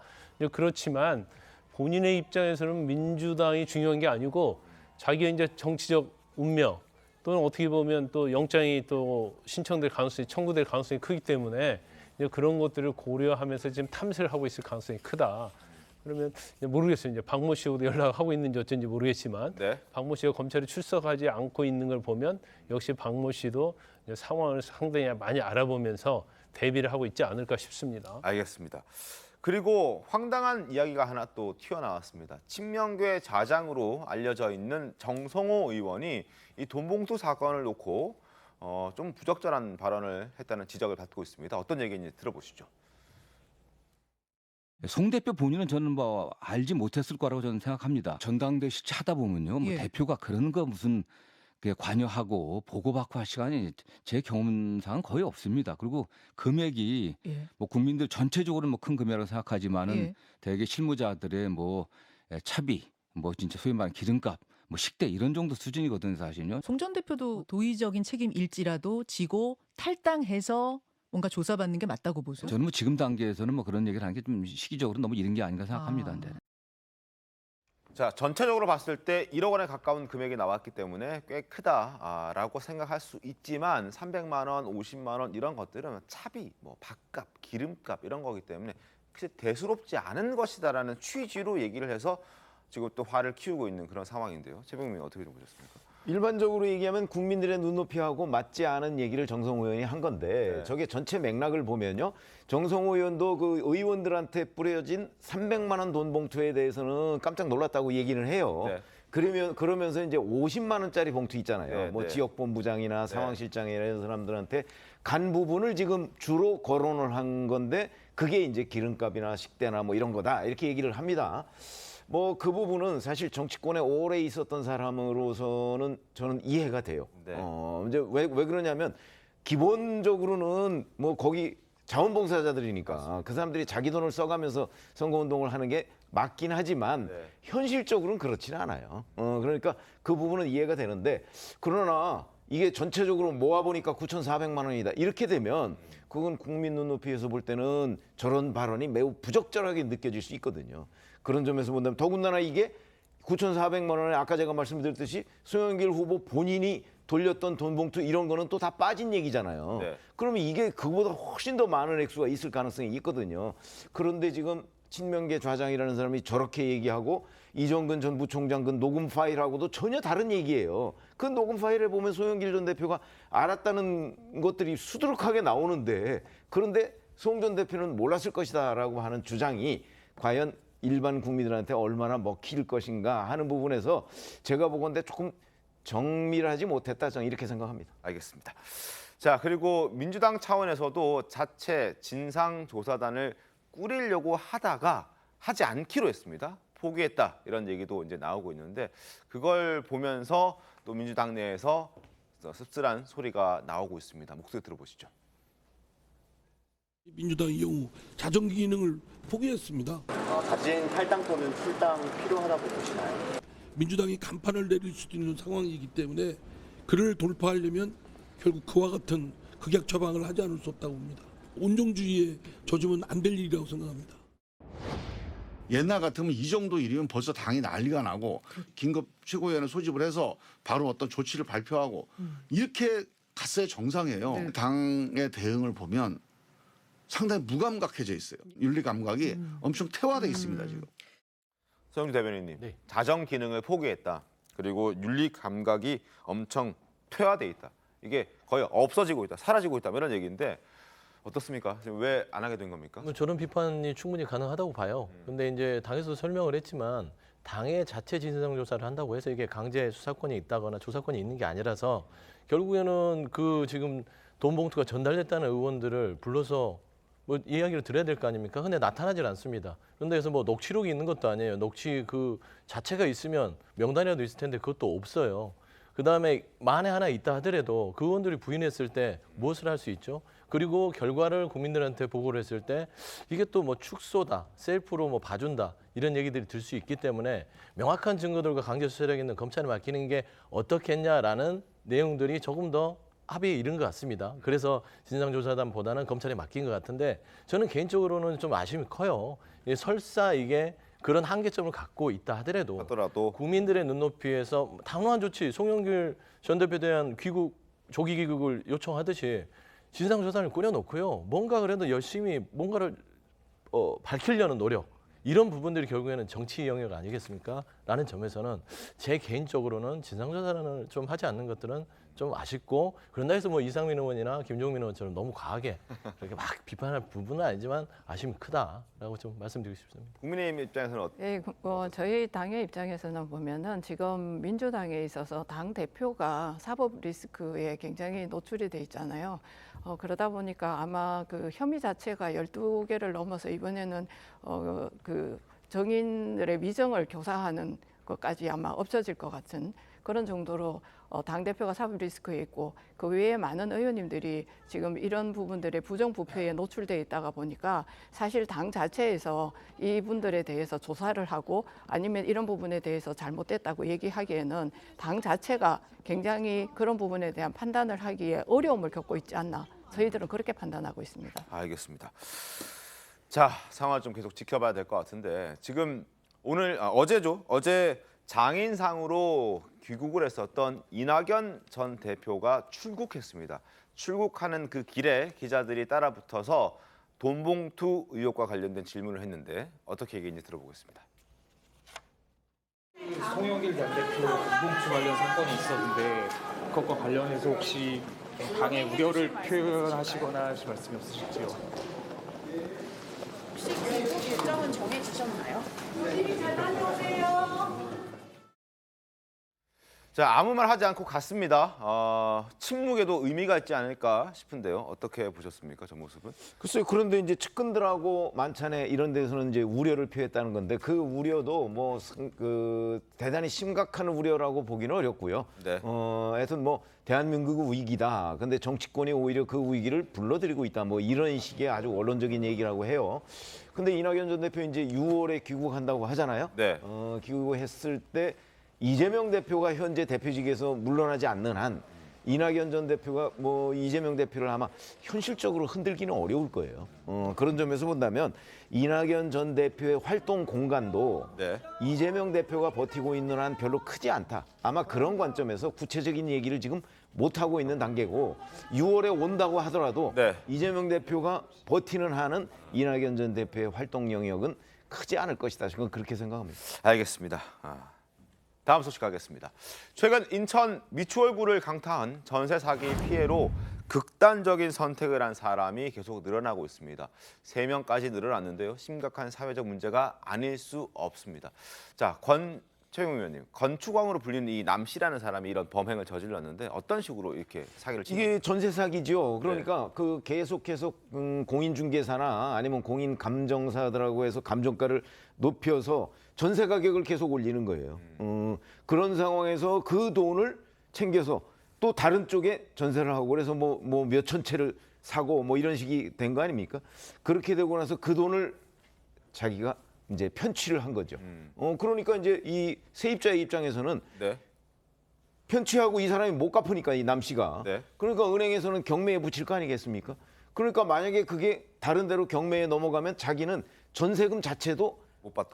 그렇지만 본인의 입장에서는 민주당이 중요한 게 아니고 자기의 이제 정치적 운명 또는 어떻게 보면 또 영장이 또 신청될 가능성이 청구될 가능성이 크기 때문에 이제 그런 것들을 고려하면서 지금 탐색을 하고 있을 가능성이 크다. 그러면 이제 모르겠어요. 이제 박모 씨하고도 연락하고 있는지 어쩐지 모르겠지만 네. 박모 씨가 검찰에 출석하지 않고 있는 걸 보면 역시 박모 씨도 이제 상황을 상당히 많이 알아보면서 대비를 하고 있지 않을까 싶습니다. 알겠습니다. 그리고 황당한 이야기가 하나 또 튀어나왔습니다. 친명계 좌장으로 알려져 있는 정성호 의원이 이 돈봉투 사건을 놓고 좀 부적절한 발언을 했다는 지적을 받고 있습니다. 어떤 얘기인지 들어보시죠. 송 대표 본인은 저는 뭐 알지 못했을 거라고 저는 생각합니다. 전당대회 실체하다 보면요, 뭐 예. 대표가 그러는 거 무슨 관여하고 보고받고 할 시간이 제 경험상은 거의 없습니다. 그리고 금액이 예. 뭐 국민들 전체적으로는 뭐 큰 금액이라고 생각하지만은 예. 대개 실무자들의 뭐 차비, 뭐 진짜 소위 말하는 기름값, 뭐 식대 이런 정도 수준이거든요, 사실은요. 송 전 대표도 도의적인 책임일지라도 지고 탈당해서 뭔가 조사받는 게 맞다고 보세요? 저는 뭐 지금 단계에서는 뭐 그런 얘기를 하는 게 좀 시기적으로 너무 이른 게 아닌가 생각합니다. 네. 자, 전체적으로 봤을 때 1억 원에 가까운 금액이 나왔기 때문에 꽤 크다라고 생각할 수 있지만 300만 원, 50만 원 이런 것들은 차비, 뭐 밥값, 기름값 이런 거기 때문에 크게 대수롭지 않은 것이다라는 취지로 얘기를 해서 지금 또 화를 키우고 있는 그런 상황인데요. 최병민 어떻게 보셨습니까? 일반적으로 얘기하면 국민들의 눈높이하고 맞지 않은 얘기를 정성호 의원이 한 건데 저게 전체 맥락을 보면요. 정성호 의원도 그 의원들한테 뿌려진 300만 원 돈 봉투에 대해서는 깜짝 놀랐다고 얘기를 해요. 네. 그러면서 이제 50만 원짜리 봉투 있잖아요. 네, 뭐 네. 지역본부장이나 상황실장이나 이런 사람들한테 간 부분을 지금 주로 거론을 한 건데 그게 이제 기름값이나 식대나 뭐 이런 거다 이렇게 얘기를 합니다. 뭐 그 부분은 사실 정치권에 오래 있었던 사람으로서는 저는 이해가 돼요. 네. 이제 왜 그러냐면 기본적으로는 뭐 거기 자원봉사자들이니까 그 사람들이 자기 돈을 써가면서 선거운동을 하는 게 맞긴 하지만 현실적으로는 그렇지는 않아요. 그러니까 그 부분은 이해가 되는데 그러나 이게 전체적으로 모아보니까 9,400만 원이다. 이렇게 되면 그건 국민 눈높이에서 볼 때는 저런 발언이 매우 부적절하게 느껴질 수 있거든요. 그런 점에서 본다면 더군다나 이게 9,400만 원에 아까 제가 말씀드렸듯이 송영길 후보 본인이 돌렸던 돈 봉투 이런 거는 또 다 빠진 얘기잖아요. 네. 그러면 이게 그보다 훨씬 더 많은 액수가 있을 가능성이 있거든요. 그런데 지금 친명계 좌장이라는 사람이 저렇게 얘기하고 이정근 전 부총장 그 녹음 파일하고도 전혀 다른 얘기예요. 그 녹음 파일에 보면 송영길 전 대표가 알았다는 것들이 수두룩하게 나오는데 그런데 송 전 대표는 몰랐을 것이다라고 하는 주장이 과연 일반 국민들한테 얼마나 먹힐 것인가 하는 부분에서 제가 보건대 조금 정밀하지 못했다, 저는 이렇게 생각합니다. 알겠습니다. 자, 그리고 민주당 차원에서도 자체 진상조사단을 꾸리려고 하다가 하지 않기로 했습니다. 포기했다, 이런 얘기도 이제 나오고 있는데, 그걸 보면서 또 민주당 내에서 씁쓸한 소리가 나오고 있습니다. 목소리 들어보시죠. 민주당의 경우 자정 기능을 포기했습니다. 자진 탈당 또는 출당 필요하다고 보시나요? 민주당이 간판을 내릴 수도 있는 상황이기 때문에 그를 돌파하려면 결국 그와 같은 극약 처방을 하지 않을 수 없다고 봅니다. 온정주의에 젖으면 안 될 일이라고 생각합니다. 옛날 같으면 이 정도 일이면 벌써 당이 난리가 나고 긴급 최고위원회 소집을 해서 바로 어떤 조치를 발표하고 이렇게 갔어야 정상이에요. 네. 당의 대응을 보면 상당히 무감각해져 있어요. 윤리 감각이 엄청 퇴화돼 있습니다, 지금. 서영주 대변인님, 네. 자정 기능을 포기했다. 그리고 윤리 감각이 엄청 퇴화돼 있다. 이게 거의 없어지고 있다, 사라지고 있다, 이런 얘기인데 어떻습니까? 지금 왜 안 하게 된 겁니까? 뭐 저런 비판이 충분히 가능하다고 봐요. 근데 이제 당에서 설명을 했지만 당의 자체 진상조사를 한다고 해서 이게 강제 수사권이 있다거나 조사권이 있는 게 아니라서 결국에는 그 지금 돈 봉투가 전달됐다는 의원들을 불러서 뭐 이야기를 드려야 될 거 아닙니까? 근데 나타나질 않습니다. 그런데 그래서 뭐 녹취록이 있는 것도 아니에요. 녹취 그 자체가 있으면 명단이라도 있을 텐데 그것도 없어요. 그다음에 만에 하나 있다 하더라도 그 의원들이 부인했을 때 무엇을 할 수 있죠? 그리고 결과를 국민들한테 보고를 했을 때 이게 또 뭐 축소다, 셀프로 뭐 봐준다 이런 얘기들이 들 수 있기 때문에 명확한 증거들과 강제 수사력 있는 검찰에 맡기는 게 어떻겠냐라는 내용들이 조금 더 합의에 이른 것 같습니다. 그래서 진상조사단보다는 검찰에 맡긴 것 같은데 저는 개인적으로는 좀 아쉬움이 커요. 설사 이게 그런 한계점을 갖고 있다 하더라도 국민들의 눈높이에서 단호한 조치, 송영길 전 대표에 대한 귀국, 조기 귀국을 요청하듯이 진상조사를 꾸려놓고요. 뭔가 그래도 열심히 뭔가를 밝히려는 노력, 이런 부분들이 결국에는 정치 영역 아니겠습니까? 라는 점에서는 제 개인적으로는 진상조사를 좀 하지 않는 것들은 좀 아쉽고, 그런다 해서 뭐 이상민 의원이나 김종민 의원처럼 너무 과하게 그렇게 막 비판할 부분은 아니지만 아쉬움이 크다라고 좀 말씀드리고 싶습니다. 국민의힘 입장에서는 네, 저희 당의 입장에서는 보면은 지금 민주당에 있어서 당 대표가 사법 리스크에 굉장히 노출이 돼 있잖아요. 그러다 보니까 아마 그 혐의 자체가 12개를 넘어서 이번에는 그 정인들의 위정을 교사하는 것까지 아마 없어질 것 같은 그런 정도로 당대표가 사법 리스크에 있고, 그 외에 많은 의원님들이 지금 이런 부분들의 부정부패에 노출돼 있다가 보니까 사실 당 자체에서 이분들에 대해서 조사를 하고 아니면 이런 부분에 대해서 잘못됐다고 얘기하기에는 당 자체가 굉장히 그런 부분에 대한 판단을 하기에 어려움을 겪고 있지 않나, 저희들은 그렇게 판단하고 있습니다. 알겠습니다. 자, 상황을 좀 계속 지켜봐야 될 것 같은데, 지금 어제죠. 어제 장인상으로 귀국을 했었던 이낙연 전 대표가 출국했습니다. 출국하는 그 길에 기자들이 따라붙어서 돈봉투 의혹과 관련된 질문을 했는데 어떻게 얘기했는지 들어보겠습니다. 송영길 전 대표 돈봉투 관련 사건이 있었는데 그것과 관련해서 혹시 당의 우려를 표현하시거나 하실 말씀이 없으실지요? 혹시 귀국 일정은 정해지셨나요? 자, 아무 말 하지 않고 갔습니다. 침묵에도 의미가 있지 않을까 싶은데요. 어떻게 보셨습니까, 저 모습은? 글쎄요. 그런데 이제 측근들하고 만찬에 이런 데서는 이제 우려를 표했다는 건데, 그 우려도 뭐 그 대단히 심각한 우려라고 보기는 어렵고요. 네. 하여튼 뭐 대한민국 위기다. 근데 정치권이 오히려 그 위기를 불러들이고 있다. 뭐 이런 식의 아주 원론적인 얘기라고 해요. 근데 이낙연 전 대표 이제 6월에 귀국한다고 하잖아요. 네. 귀국했을 때 이재명 대표가 현재 대표직에서 물러나지 않는 한 이낙연 전 대표가 뭐 이재명 대표를 아마 현실적으로 흔들기는 어려울 거예요. 그런 점에서 본다면 이낙연 전 대표의 활동 공간도 네. 이재명 대표가 버티고 있는 한 별로 크지 않다. 아마 그런 관점에서 구체적인 얘기를 지금 못하고 있는 단계고, 6월에 온다고 하더라도 네. 이재명 대표가 버티는 한은 이낙연 전 대표의 활동 영역은 크지 않을 것이다. 저는 그렇게 생각합니다. 알겠습니다. 다음 소식 가겠습니다. 최근 인천 미추홀구를 강타한 전세 사기 피해로 극단적인 선택을 한 사람이 계속 늘어나고 있습니다. 3명까지 늘어났는데요. 심각한 사회적 문제가 아닐 수 없습니다. 자, 최용 의원님, 건축왕으로 불리는 이 남 씨라는 사람이 이런 범행을 저질렀는데 어떤 식으로 이렇게 사기를 치는 이게 전세 사기죠. 그러니까 그 계속해서 공인중개사나 아니면 공인감정사들하고 해서 감정가를 높여서 전세 가격을 계속 올리는 거예요. 그런 상황에서 그 돈을 챙겨서 또 다른 쪽에 전세를 하고 그래서 뭐 몇천 채를 사고 뭐 이런 식이 된 거 아닙니까? 그렇게 되고 나서 그 돈을 자기가 이제 편취를 한 거죠. 그러니까 이제 이 세입자의 입장에서는 네. 편취하고 이 사람이 못 갚으니까 이 남 씨가 네. 그러니까 은행에서는 경매에 붙일 거 아니겠습니까? 그러니까 만약에 그게 다른 데로 경매에 넘어가면 자기는 전세금 자체도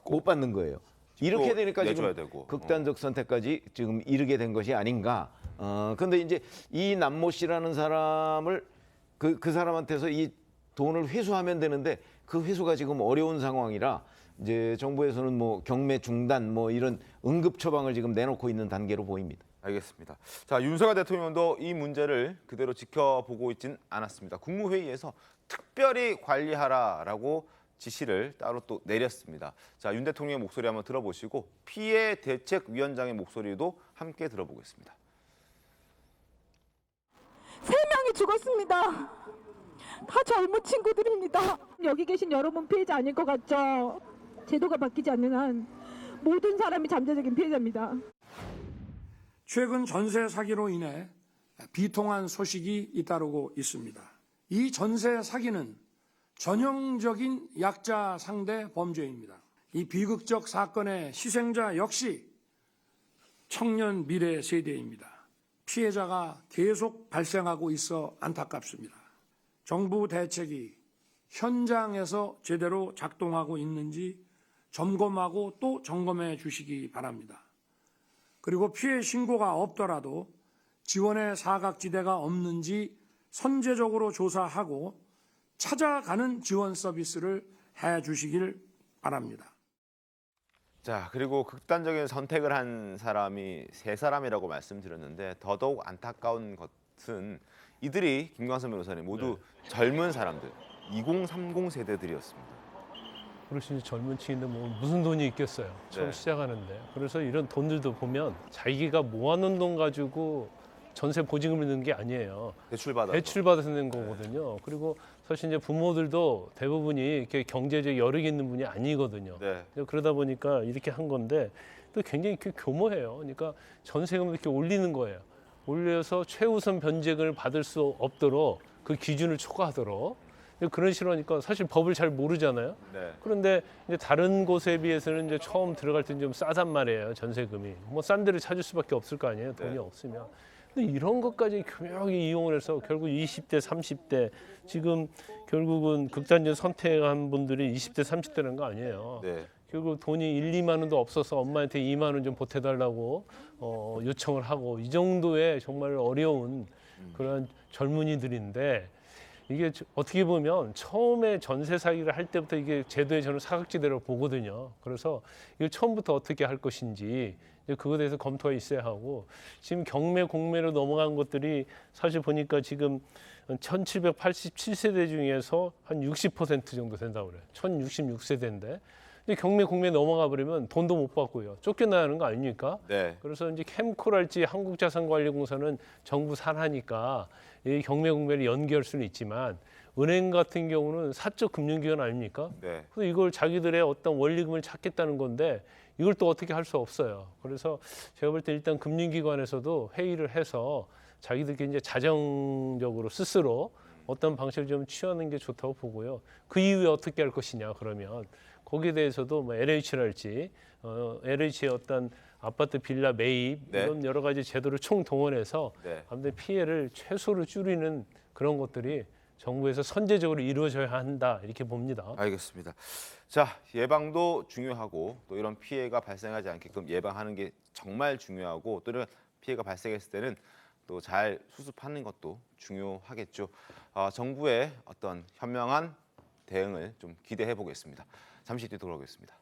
못 받는 거예요. 이렇게 되니까 지금 되고. 극단적 선택까지 지금 이르게 된 것이 아닌가. 근데 이제 이 남모 씨라는 사람을 그 사람한테서 이 돈을 회수하면 되는데 그 회수가 지금 어려운 상황이라 이제 정부에서는 뭐 경매 중단 뭐 이런 응급 처방을 지금 내놓고 있는 단계로 보입니다. 알겠습니다. 자, 윤석열 대통령도 이 문제를 그대로 지켜보고 있진 않았습니다. 국무회의에서 특별히 관리하라라고 지시를 따로 또 내렸습니다. 자, 윤 대통령의 목소리 한번 들어보시고 피해 대책위원장의 목소리도 함께 들어보겠습니다. 3명이 죽었습니다. 다 젊은 친구들입니다. 여기 계신 여러분 피해자 아닐 것 같죠? 제도가 바뀌지 않는 한 모든 사람이 잠재적인 피해자입니다. 최근 전세 사기로 인해 비통한 소식이 잇따르고 있습니다. 이 전세 사기는 전형적인 약자 상대 범죄입니다. 이 비극적 사건의 희생자 역시 청년 미래 세대입니다. 피해자가 계속 발생하고 있어 안타깝습니다. 정부 대책이 현장에서 제대로 작동하고 있는지 점검하고 또 점검해 주시기 바랍니다. 그리고 피해 신고가 없더라도 지원의 사각지대가 없는지 선제적으로 조사하고 찾아가는 지원 서비스를 해 주시길 바랍니다. 자, 그리고 극단적인 선택을 한 사람이 3사람이라고 말씀드렸는데 더더욱 안타까운 것은 이들이 김광선 변호사님 모두 젊은 사람들, 2030 세대들이었습니다. 그렇지 젊은 층인데 뭐 무슨 돈이 있겠어요. 처음 시작하는데. 그래서 이런 돈들도 보면 자기가 모아놓은 돈 가지고 전세 보증금을 넣는 게 아니에요. 대출받아서 낸 거거든요. 그리고 사실 이제 부모들도 대부분이 이렇게 경제적 여력이 있는 분이 아니거든요. 그러다 보니까 이렇게 한 건데 또 굉장히 교모해요. 그러니까 전세금을 이렇게 올리는 거예요. 올려서 최우선 변제금을 받을 수 없도록 그 기준을 초과하도록 그런 식으로 하니까 사실 법을 잘 모르잖아요. 그런데 이제 다른 곳에 비해서는 이제 처음 들어갈 때는 좀 싸단 말이에요. 전세금이. 뭐 싼 데를 찾을 수밖에 없을 거 아니에요. 돈이 없으면. 근데 이런 것까지 교묘하게 이용을 해서 결국 20대, 30대 지금 결국은 극단적 선택한 분들이 20대, 30대라는 거 아니에요. 결국 돈이 1, 2만 원도 없어서 엄마한테 2만 원 좀 보태달라고 요청을 하고 이 정도의 정말 어려운 그런 젊은이들인데 이게 어떻게 보면 처음에 전세 사기를 할 때부터 이게 제도의 저는 사각지대로 보거든요. 그래서 이걸 처음부터 어떻게 할 것인지 그거에 대해서 검토가 있어야 하고 지금 경매 공매로 넘어간 것들이 사실 보니까 지금 1787세대 중에서 한 60% 정도 된다고 그래요. 1066세대인데 경매 공매에 넘어가 버리면 돈도 못 받고요. 쫓겨나는 거 아닙니까? 그래서 이제 캠코랄지 한국자산관리공사는 정부 산하니까 이 경매 공매를 연기할 수는 있지만 은행 같은 경우는 사적 금융기관 아닙니까? 그래서 이걸 자기들의 어떤 원리금을 찾겠다는 건데 이걸 또 어떻게 할 수 없어요. 그래서 제가 볼 때 일단 금융기관에서도 회의를 해서 자기들끼리 이제 자정적으로 스스로 어떤 방식을 좀 취하는 게 좋다고 보고요. 그 이후에 어떻게 할 것이냐 그러면 거기에 대해서도 뭐 LH랄지 LH의 어떤 아파트 빌라 매입 이런 여러 가지 제도를 총동원해서 아무튼 피해를 최소로 줄이는 그런 것들이 정부에서 선제적으로 이루어져야 한다 이렇게 봅니다. 알겠습니다. 자, 예방도 중요하고 또 이런 피해가 발생하지 않게끔 예방하는 게 정말 중요하고 또 이런 피해가 발생했을 때는 또 잘 수습하는 것도 중요하겠죠. 정부의 어떤 현명한 대응을 좀 기대해 보겠습니다. 잠시 뒤에 돌아오겠습니다.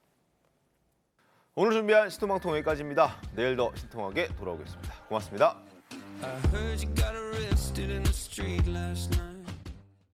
오늘 준비한 신통방통 여기까지입니다. 내일 더 신통하게 돌아오겠습니다. 고맙습니다. I heard you got arrested in the street last night.